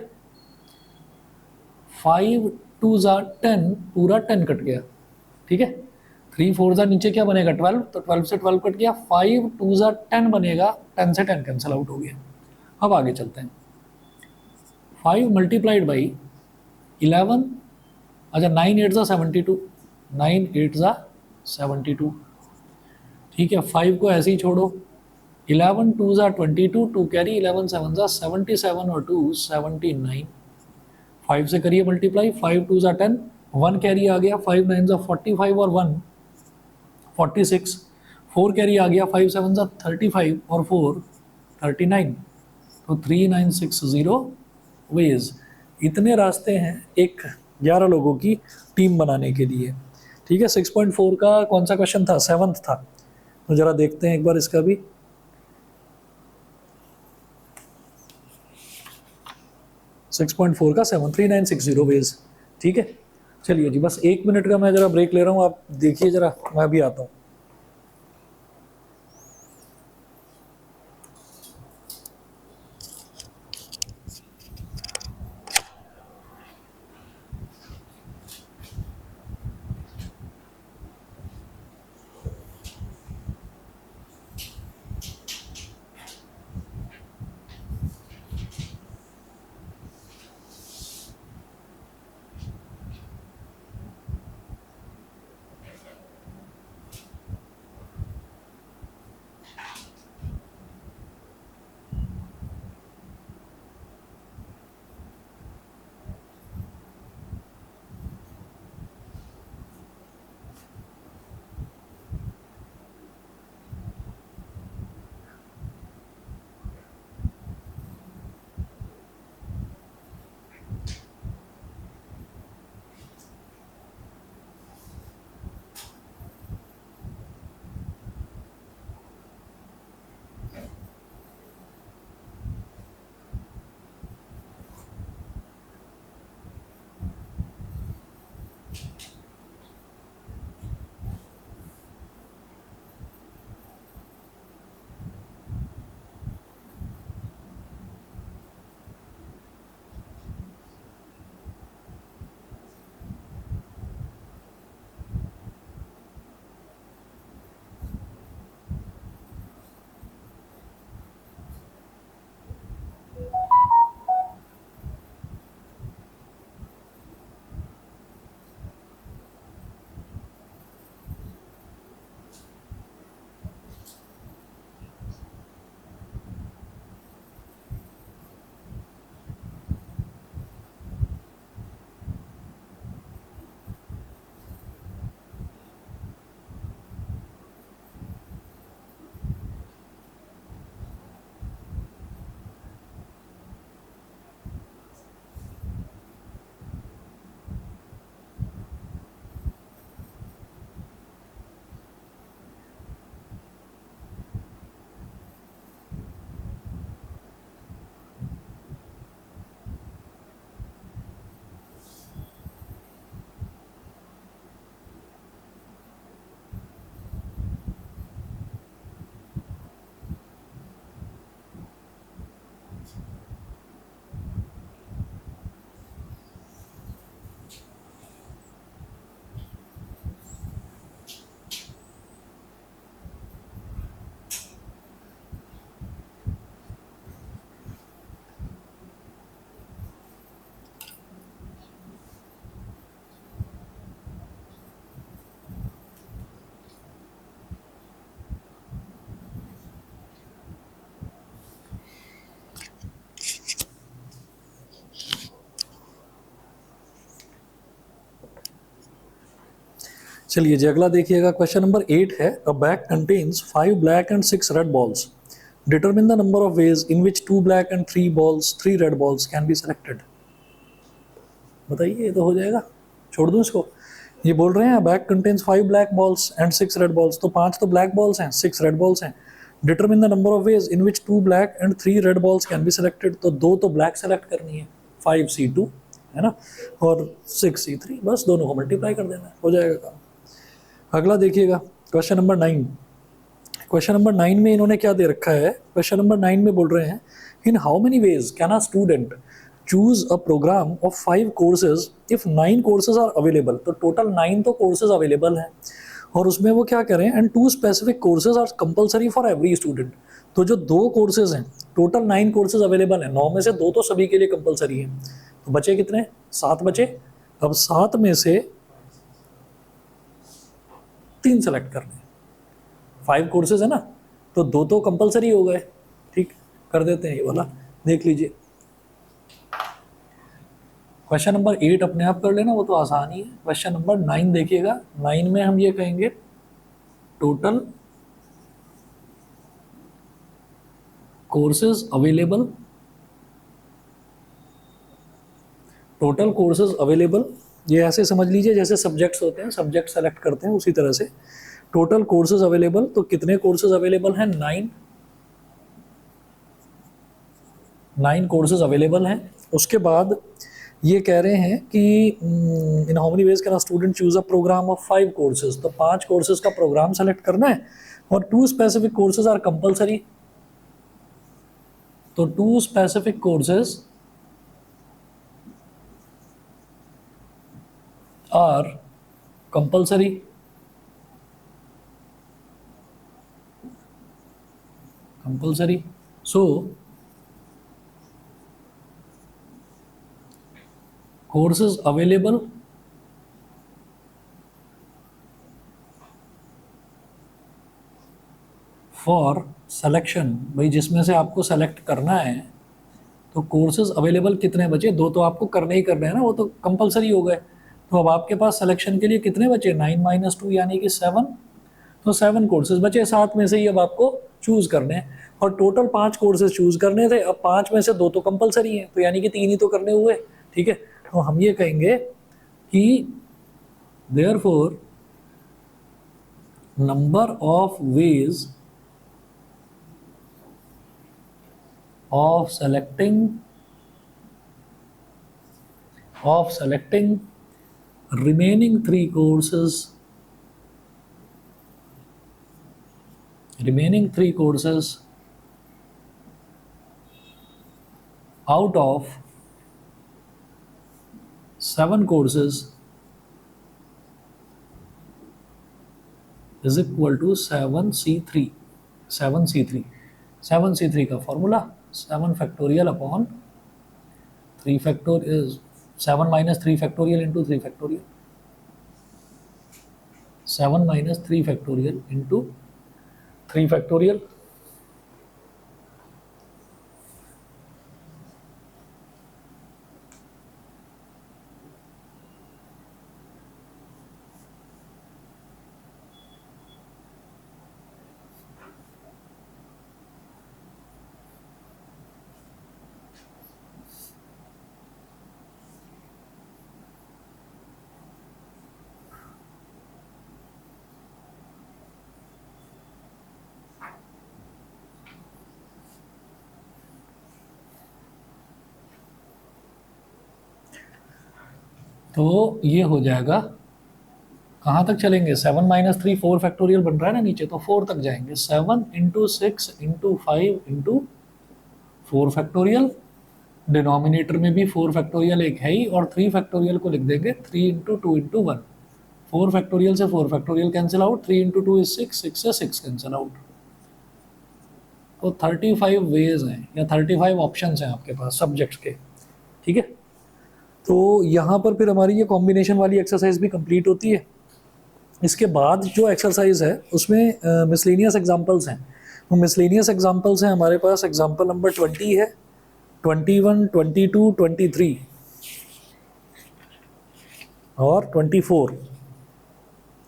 Speaker 1: 5 2 ज़ा 10, पूरा 10 कट गया। ठीक है, 3 4 ज़ा नीचे क्या बनेगा, 12, तो 12 से 12 कट गया, 5 2 ज़ा 10 बनेगा, 10 से 10 कैंसिल आउट हो गया। अब आगे चलते हैं, 5 मल्टीप्लाइड बाई 11, अच्छा 9 8 ज़ा 72, 9 8 ज़ा 72। ठीक है, 5 को ऐसे ही छोड़ो, 11 2 ज़ा 22, 2 कैरी, 11 7 ज़ा 77 और 2 79। 5 से करिए मल्टीप्लाई, 5 2 ज़ा 10, 1 कैरी आ गया, 5 9 ज़ा 45 और 1 46, 4 कैरी आ गया, 5 7 ज़ा 35 और 4 39। तो 3960 वेज। इतने रास्ते हैं एक 11 लोगों की टीम बनाने के लिए। ठीक है, 6.4 का कौन सा क्वेश्चन था, 7th था, तो ज़रा देखते हैं एक बार इसका भी। 6.4 का 7, 3960 वेज। ठीक है, चलिए जी, बस 1 मिनट का मैं जरा ब्रेक ले रहा हूँ, आप देखिए जरा, मैं भी आता हूँ। चलिए जी, अगला देखिएगा, क्वेश्चन नंबर 8 है, अ bag contains 5 black and 6 red balls, determine the number of ways in which 2 black and 3 red balls can be selected. बताइए, ये तो हो जाएगा, छोड़ दूं इसको। ये बोल रहे हैं bag contains 5 black balls and 6 red balls, तो 5 तो ब्लैक बॉल्स हैं, 6 रेड बॉल्स हैं। Determine the number of ways in which 2 black and 3 red balls can be selected, तो 2 तो ब्लैक सेलेक्ट करनी है, 5C2 है ना, और 6C3, बस दोनों को मल्टीप्लाई कर देना है, हो जाएगा काम। अगला देखिएगा, क्वेश्चन नंबर 9। क्वेश्चन नंबर 9 में इन्होंने क्या दे रखा है, क्वेश्चन नंबर 9 में बोल रहे हैं, in how many ways can a student choose a programme of 5 courses if 9 courses are available. तो टोटल 9 तो कोर्सेज अवेलेबल हैं, और उसमें वो क्या करें, and 2 specific courses are compulsory for every student. तो जो 2 कोर्सेज हैं, टोटल 9 कोर्सेज अवेलेबल हैं, 9 में से 2 तो सभी के लिए कंपलसरी हैं, तो बचे कितने, 7 बचे। अब 7 में से 3 सेलेक्ट करने हैं, 5 कोर्सेज है ना, तो 2 तो कंपलसरी हो गए, ठीक, कर देते हैं ये वाला, देख लीजिए। क्वेश्चन नंबर 8 अपने आप कर लेना, वो तो आसान ही है। क्वेश्चन नंबर 9 देखिएगा, 9 में हम ये कहेंगे, total courses available, total courses available, ये ऐसे समझ लीजिए जैसे सब्जेक्ट्स होते हैं, सब्जेक्ट सेलेक्ट करते हैं उसी तरह से। टोटल कोर्सेज अवेलेबल, तो कितने कोर्सेज अवेलेबल हैं, 9 कोर्सेज अवेलेबल हैं। उसके बाद ये कह रहे हैं कि in how many ways can a student choose a programme of 5 courses. तो 5 कोर्सेज का प्रोग्राम सेलेक्ट करना है और 2 स्पेसिफिक कोर्सेज आर कंपलसरी। तो 2 specific courses are compulsory. So courses available for selection, भाई जिसमें से आपको सेलेक्ट करना है। तो कोर्सेज अवेलेबल कितने बचे? 2 तो आपको करने ही करने हैं ना, वो तो कंपलसरी हो गए। तो अब आपके पास सिलेक्शन के लिए कितने बचे? 9 - 2 यानी कि 7। तो 7 कोर्सेज बचे, 7 में से ही अब आपको चूज करने हैं। और टोटल 5 कोर्सेज चूज करने थे, अब 5 में से 2 तो कंपलसरी हैं, तो यानी कि 3 ही तो करने हुए। ठीक है, तो हम ये कहेंगे कि therefore number of veg of selecting remaining 3 courses out of 7 courses is equal to 7C3। 7C3 का formula 7 factorial upon 3 factorial, 7 - 3 factorial into 3 factorial, 7 - 3 factorial into 3 factorial. तो ये हो जाएगा, कहाँ तक चलेंगे? 7 - 3 4 फैक्टोरियल बन रहा है ना नीचे, तो 4 तक जाएंगे। 7 × 6 × 5 × 4 फैक्टोरियल, डिनोमिनेटर में भी 4 फैक्टोरियल एक है ही, और 3 फैक्टोरियल को लिख देंगे 3 × 2 × 1। 4 फैक्टोरियल से 4 फैक्टोरियल कैंसिल आउट, 3 × 2 is 6, 6 से 6 कैंसिल आउट। तो 35 वेज हैं या 35 ऑप्शंस हैं आपके पास सब्जेक्ट्स के। ठीक है, तो यहाँ पर फिर हमारी ये कॉम्बिनेशन वाली एक्सरसाइज भी कंप्लीट होती है। इसके बाद जो एक्सरसाइज है उसमें मिसलेनियस एग्जांपल्स हैं। तो मिसलेनियस एग्जांपल्स हैं हमारे पास, एग्जांपल नंबर 20 है, 21, 22, 23 और 24।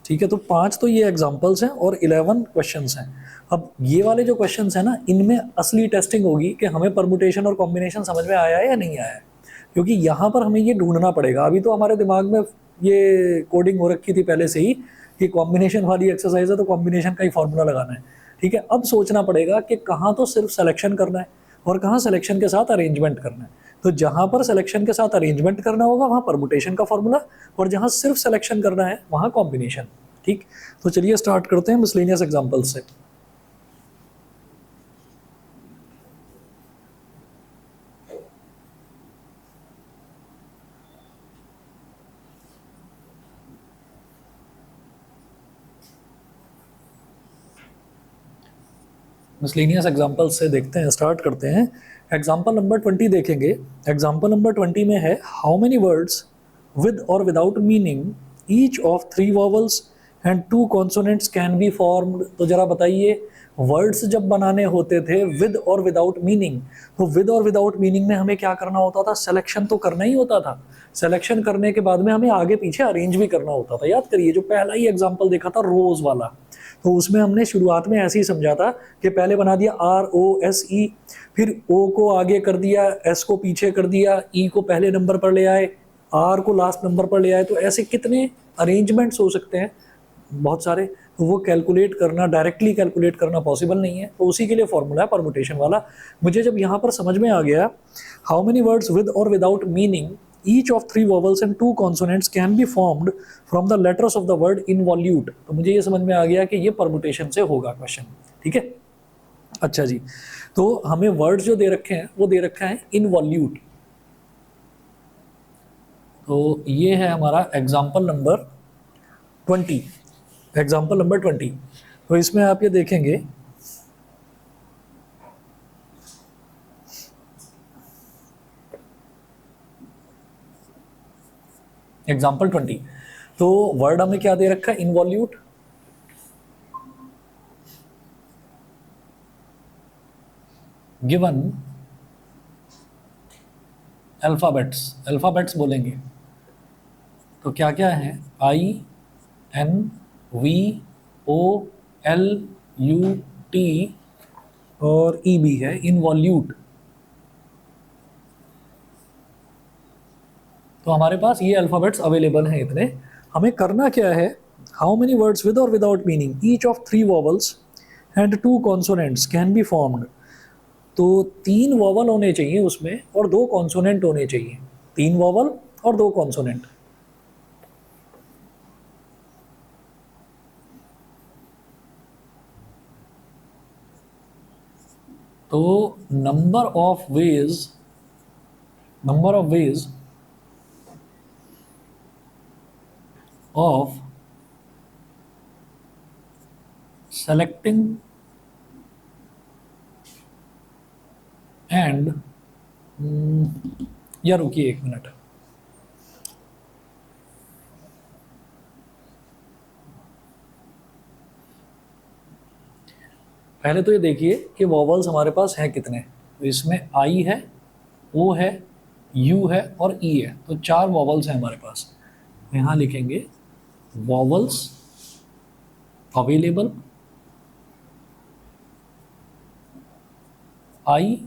Speaker 1: ठीक है, तो 5 तो ये एग्जांपल्स हैं और 11 क्वेश्चंस हैं। अब ये वाले जो क्वेश्चंस हैं ना, इनमें असली टेस्टिंग होगी कि हमें परमुटेशन और कॉम्बिनेशन समझ में आया है या नहीं आया है, क्योंकि यहाँ पर हमें ये ढूंढना पड़ेगा। अभी तो हमारे दिमाग में ये कोडिंग हो रखी थी पहले से ही कि कॉम्बिनेशन वाली एक्सरसाइज है तो कॉम्बिनेशन का ही फॉर्मूला लगाना है। ठीक है, अब सोचना पड़ेगा कि कहाँ तो सिर्फ सिलेक्शन करना है और कहाँ सिलेक्शन के साथ अरेंजमेंट करना है। तो जहाँ पर सिलेक्शन के साथ अरेंजमेंट करना होगा वहाँ परमुटेशन का फॉर्मूला, और जहाँ सिर्फ सिलेक्शन करना है वहाँ कॉम्बिनेशन। ठीक, तो चलिए स्टार्ट करते हैं मिसलेनियस एग्जाम्पल्स से। मिसलेनियस एग्जाम्पल से देखते हैं, स्टार्ट करते हैं। एग्जाम्पल नंबर 20 देखेंगे। एग्जाम्पल नंबर 20 में है हाउ मेनी वर्ड्स विद और without meaning each of 3 vowels and 2 consonants can be formed. तो जरा बताइए, वर्ड्स जब बनाने होते थे विद और विदाउट मीनिंग, तो विद और विदाउट मीनिंग में हमें क्या करना होता था? सिलेक्शन तो करना ही होता था। सिलेक्शन करने के बाद में हमें आगे पीछे अरेंज भी करना होता था। याद करिए, जो पहला ही एग्जाम्पल देखा था रोज वाला, तो उसमें हमने शुरुआत में ऐसे ही समझा था कि पहले बना दिया ROSE, फिर O को आगे कर दिया, S को पीछे कर दिया, E को पहले नंबर पर ले आए, R को लास्ट नंबर पर ले आए। तो ऐसे कितने अरेंजमेंट्स हो सकते हैं, बहुत सारे। तो वो कैलकुलेट करना, डायरेक्टली कैलकुलेट करना पॉसिबल नहीं है, तो उसी के लिए फॉर्मूला है परमुटेशन वाला। मुझे जब यहाँ पर समझ में आ गया हाउ मेनी वर्ड्स विद और without meaning each of 3 vowels and 2 consonants can be formed from the letters of the word involute. तो मुझे ये समझ में आ गया कि ये परमुटेशन से होगा क्वेश्चन, ठीक है। अच्छा जी, तो हमें वर्ड्स जो दे रखे हैं वो दे रखा है इनवॉल्यूट। तो ये है हमारा एग्जाम्पल नंबर 20, एग्जाम्पल नंबर 20। तो इसमें आप ये देखेंगे एग्जाम्पल 20, तो वर्ड हमें क्या दे रखा है, इनवॉल्यूट। गिवन अल्फाबेट्स, अल्फाबेट्स बोलेंगे तो क्या क्या है, I N V O L U T और ई भी है, इनवॉल्यूट। तो हमारे पास ये अल्फाबेट्स अवेलेबल हैं इतने। हमें करना क्या है, हाउ मेनी वर्ड्स विद और without meaning each of 3 vowels and 2 consonants can be formed. तो 3 वॉवल होने चाहिए उसमें और 2 कॉन्सोनेंट होने चाहिए, 3 वॉवल और 2 कॉन्सोनेंट। तो number of veg of selecting and या रुकिए 1 मिनट, पहले तो ये देखिए कि वॉवल्स हमारे पास हैं कितने। तो इसमें आई है, ओ है, यू है और ई है, तो 4 वॉवल्स हैं हमारे पास। यहाँ लिखेंगे vowels available, I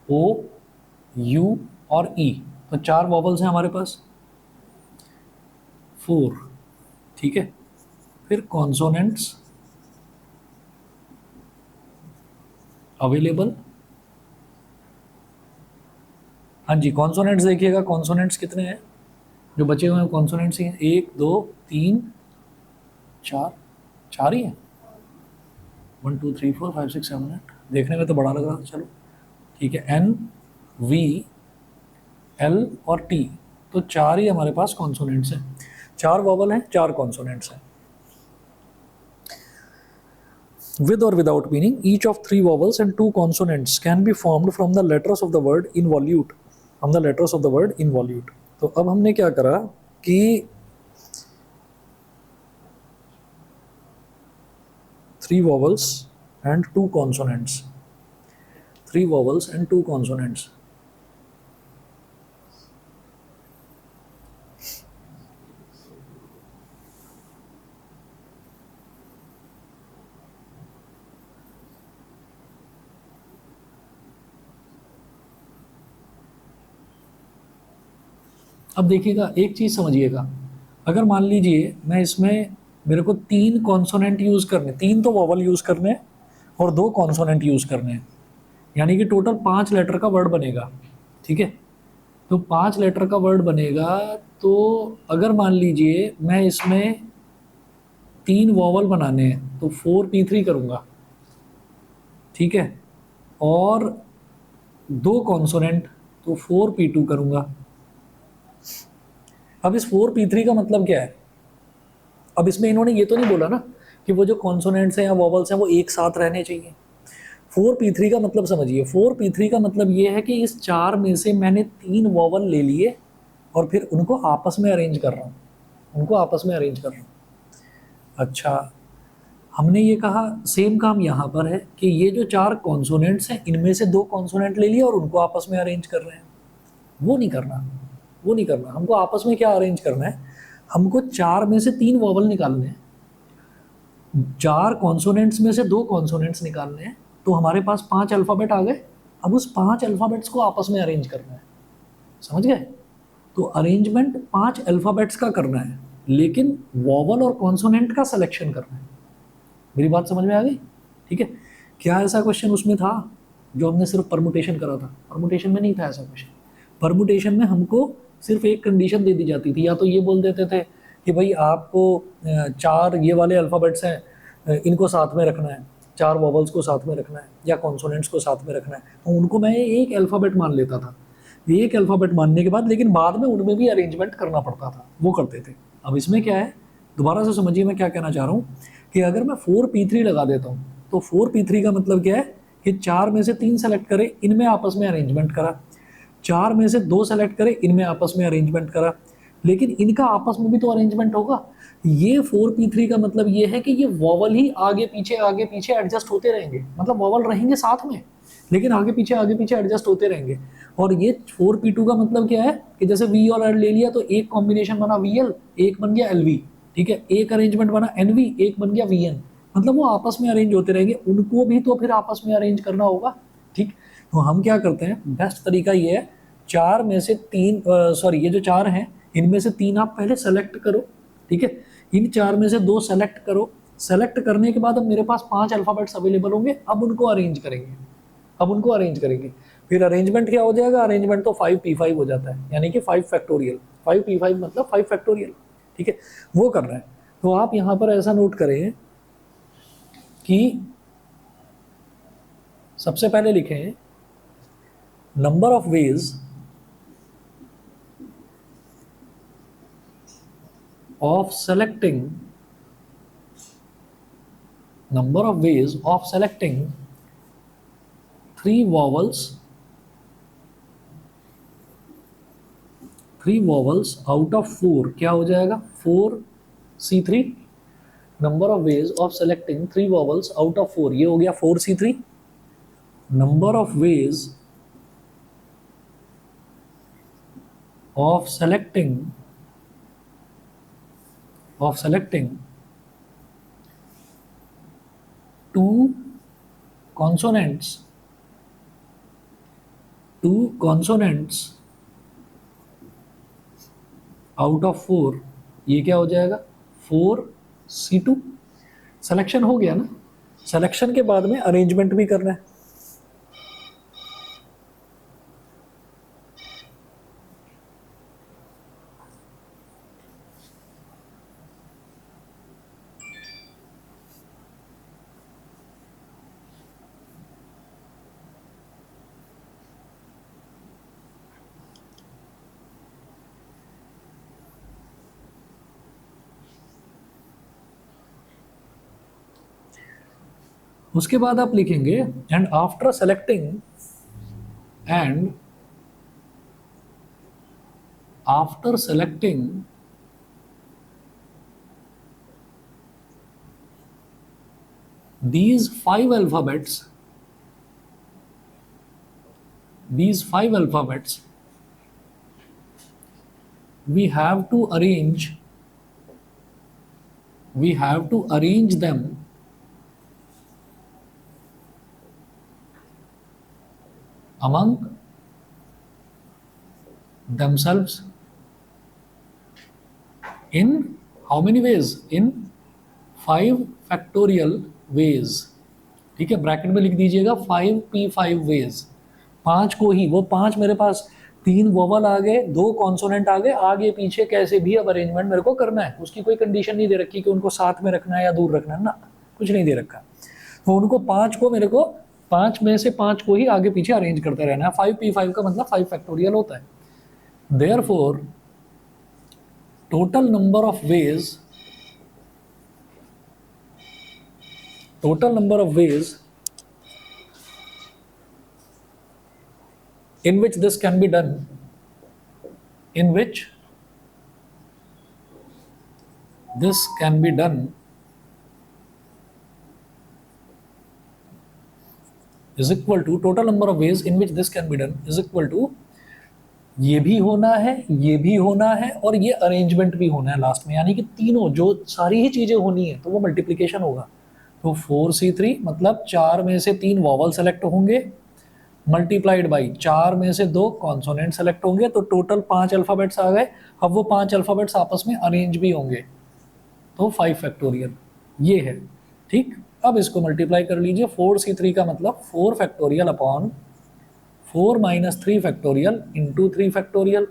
Speaker 1: O U और ई, तो 4 वॉवल्स हैं हमारे पास, 4, ठीक है। फिर कॉन्सोनेंट्स अवेलेबल, हाँ जी कॉन्सोनेंट्स देखिएगा, कॉन्सोनेंट्स कितने हैं जो बचे हुए हैं, कॉन्सोनेंट्स ही हैं 1 2 3 4, 4 ही हैं, 1 2 3 4 5 6 7 8, देखने में तो बड़ा लग रहा है, चलो ठीक है। एन वी एल और टी, तो 4 ही हमारे पास कॉन्सोनेंट्स हैं, 4 वॉवल हैं, 4 कॉन्सोनेंट्स हैं। With or without meaning, each of 3 vowels and 2 consonants can be formed from the letters of the word involute. From the letters of the word involute. तो अब हमने क्या करा कि 3 vowels and 2 consonants. 3 vowels and 2 consonants. अब देखिएगा एक चीज़ समझिएगा, अगर मान लीजिए मैं इसमें मेरे को 3 कॉन्सोनेंट यूज़ करने, 3 तो वॉवल यूज़ करने और 2 कॉन्सोनेंट यूज़ करने हैं, यानी कि टोटल 5 लेटर का वर्ड बनेगा, ठीक है। तो 5 लेटर का वर्ड बनेगा, तो अगर मान लीजिए मैं इसमें 3 वॉवल बनाने हैं तो 4p3 करूँगा, ठीक है, और 2 कॉन्सोनेंट तो 4p2 करूँगा। अब इस 4p3 का मतलब क्या है, अब इसमें इन्होंने ये तो नहीं बोला ना कि वो जो कॉन्सोनेंट्स हैं या वॉवल्स हैं वो एक साथ रहने चाहिए। 4p3 का मतलब समझिए, 4p3 का मतलब ये है कि इस 4 में से मैंने 3 वॉवल ले लिए और फिर उनको आपस में अरेंज कर रहा हूँ, अच्छा, हमने ये कहा सेम काम यहाँ पर है कि ये जो 4 कॉन्सोनेंट्स हैं इनमें से 2 कॉन्सोनेंट ले लिए और उनको आपस में अरेंज कर रहे हैं। वो नहीं करना, हमको आपस में क्या अरेंज करना है, हमको 4 में से 3 वॉवल निकालने हैं, 4 कॉन्सोनेंट्स में से 2 कॉन्सोनेंट्स निकालने हैं, तो हमारे पास 5 अल्फ़ाबेट आ गए। अब उस 5 अल्फ़ाबेट्स को आपस में अरेंज करना है, समझ गए। तो अरेंजमेंट 5 अल्फ़ाबेट्स का करना है, लेकिन वॉवल और कॉन्सोनेंट का सिलेक्शन करना है। मेरी बात समझ में आ गई, ठीक है। क्या ऐसा क्वेश्चन उसमें था जो हमने सिर्फ परमुटेशन करा था? परमुटेशन में नहीं था ऐसा क्वेश्चन। परमुटेशन में हमको सिर्फ एक कंडीशन दे दी जाती थी, या तो ये बोल देते थे कि भाई आपको 4 ये वाले अल्फ़ाबेट्स हैं, इनको साथ में रखना है, 4 वॉवल्स को साथ में रखना है या कॉन्सोनेंट्स को साथ में रखना है, तो उनको मैं एक अल्फ़ाबेट मान लेता था। एक अल्फ़ाबेट मानने के बाद लेकिन बाद में उनमें भी अरेंजमेंट करना पड़ता था, वो करते थे। अब इसमें क्या है, दोबारा से समझिए मैं क्या कहना चाह रहा हूँ, कि अगर मैं 4p3 लगा देता हूँ तो 4p3 का मतलब क्या है कि 4 में से 3 सेलेक्ट करे, इनमें आपस में अरेंजमेंट करा, 4 में से 2 सेलेक्ट करे, इनमें आपस में अरेंजमेंट करा, लेकिन इनका आपस में भी तो अरेंजमेंट होगा। ये 4p3 का मतलब ये है कि ये वॉवल ही आगे पीछे एडजस्ट होते रहेंगे, मतलब वॉवल रहेंगे साथ में लेकिन आगे पीछे एडजस्ट होते रहेंगे। और ये 4p2 का मतलब क्या है कि जैसे V और L ले लिया तो एक कॉम्बिनेशन बना VL, एक बन गया LV, ठीक है, एक अरेंजमेंट बना NV, एक बन गया VN, मतलब वो आपस में अरेंज होते रहेंगे, उनको भी तो फिर आपस में अरेंज करना होगा। ठीक, तो हम क्या करते हैं, बेस्ट तरीका ये है, 4 में से 3 सॉरी ये जो 4 हैं इनमें से 3 आप पहले सेलेक्ट करो, ठीक है, इन 4 में से 2 सेलेक्ट करो, सेलेक्ट करने के बाद अब मेरे पास 5 अल्फ़ाबेट्स अवेलेबल होंगे, अब उनको अरेंज करेंगे। फिर अरेंजमेंट क्या हो जाएगा, अरेंजमेंट तो 5p5 हो जाता है, यानी कि 5 फैक्टोरियल, 5p5 मतलब 5 फैक्टोरियल, ठीक है, वो कर रहे हैं। तो आप यहाँ पर ऐसा नोट करें कि सबसे पहले लिखें number of veg of selecting 3 vowels out of 4, क्या हो जाएगा 4c3, number of ways of selecting 3 vowels out of 4, ये हो गया 4c3, number of ways of selecting 2 consonants out of 4, ये क्या हो जाएगा 4c2। सिलेक्शन हो गया ना, सिलेक्शन के बाद में अरेंजमेंट भी करना है। उसके बाद आप लिखेंगे and after selecting these 5 alphabets we have to arrange them among themselves in how many ways, in 5 factorial ways, ठीक है, ब्रैकेट में लिख दीजिएगा 5p5 ways, 5 को ही, वो 5 मेरे पास 3 वोवल आ गए, 2 कॉन्सोनेंट आ गए, आगे पीछे कैसे भी अब अरेंजमेंट मेरे को करना है, उसकी कोई कंडीशन नहीं दे रखी कि उनको साथ में रखना है या दूर रखना है ना, कुछ नहीं दे रखा। तो उनको 5 को मेरे को 5 में से 5 को ही आगे पीछे अरेंज करते रहना है। 5p5 का मतलब 5 फैक्टोरियल होता है। Therefore total number of ways in which this can be done, is equal to total number of ways in which this can be done is equal to ये भी होना है, ये भी होना है और ये अरेंजमेंट भी होना है लास्ट में, यानी कि तीनों जो सारी ही चीजें होनी है तो वो मल्टीप्लिकेशन होगा। तो 4c3 मतलब 4 में से 3 वॉवल सेलेक्ट होंगे मल्टीप्लाइड बाई 4 में से 2 कॉन्सोनेंट सेलेक्ट होंगे, तो टोटल 5 अल्फाबेट्स आ गए। अब वो 5 अल्फाबेट्स आपस में अरेंज भी होंगे, तो 5 फैक्टोरियल ये है। ठीक, अब इसको मल्टीप्लाई कर लीजिए, 4c3 का मतलब 4 factorial upon 4 - 3 factorial into 3 factorial,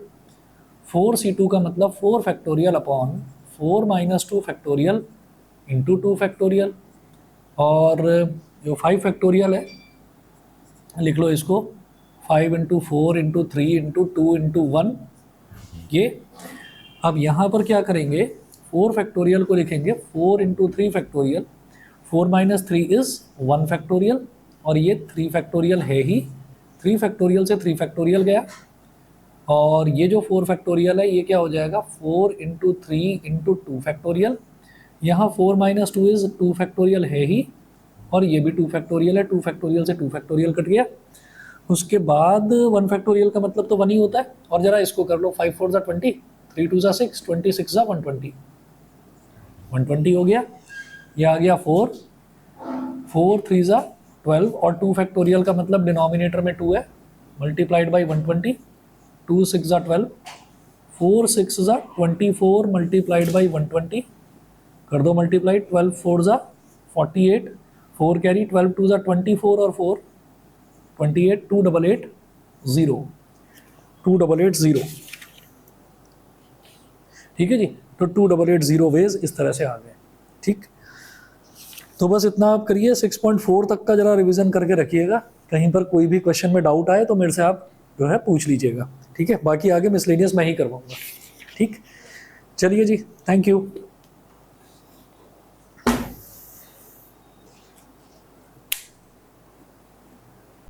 Speaker 1: 4c2 का मतलब 4 factorial upon 4 minus 2 factorial into 2 factorial, और जो 5 फैक्टोरियल है लिख लो इसको 5 इंटू 4 इंटू 3 इंटू 2 इंटू 1 ये। अब यहाँ पर क्या करेंगे, 4 फैक्टोरियल को लिखेंगे 4 into 3 factorial, 4 minus 3 is 1 factorial, और ये 3 फैक्टोरियल है ही, 3 फैक्टोरियल से 3 फैक्टोरियल गया, और ये जो 4 फैक्टोरियल है ये क्या हो जाएगा 4 इंटू 3 इंटू 2 फैक्टोरियल। यहाँ 4 माइनस 2 इज़ 2 फैक्टोरियल है ही, और ये भी 2 फैक्टोरियल है, 2 फैक्टोरियल से 2 फैक्टोरियल कट गया। उसके बाद 1 फैक्टोरियल का मतलब तो 1 ही होता है, और ज़रा इसको कर लो 5 4 ज़ा 20, 3 2 ज़ा 6, 26 ज़ा 120, 120 हो गया। ये आ गया 4, 4 3 ज़ा 12, और 2 फैक्टोरियल का मतलब डिनोमिनेटर में 2 है, मल्टीप्लाइड बाई 120, 2 6 ज़ा 12, 4 6 ज़ा 24 मल्टीप्लाइड बाई 120, कर दो मल्टीप्लाई, 12 4 ज़ा 48, 4 कैरी, 12 2 ज़ा 24 और 4 28, 288 0, 2880, ठीक है जी। तो 2880 वेज इस तरह से आ गए, ठीक। तो बस इतना आप करिए, 6.4 तक का जरा रिवीजन करके रखिएगा, कहीं पर कोई भी क्वेश्चन में डाउट आए तो मेरे से आप जो है पूछ लीजिएगा, ठीक है। बाकी आगे मिसलेनियस मैं ही करवाऊंगा, ठीक। चलिए जी, थैंक यू।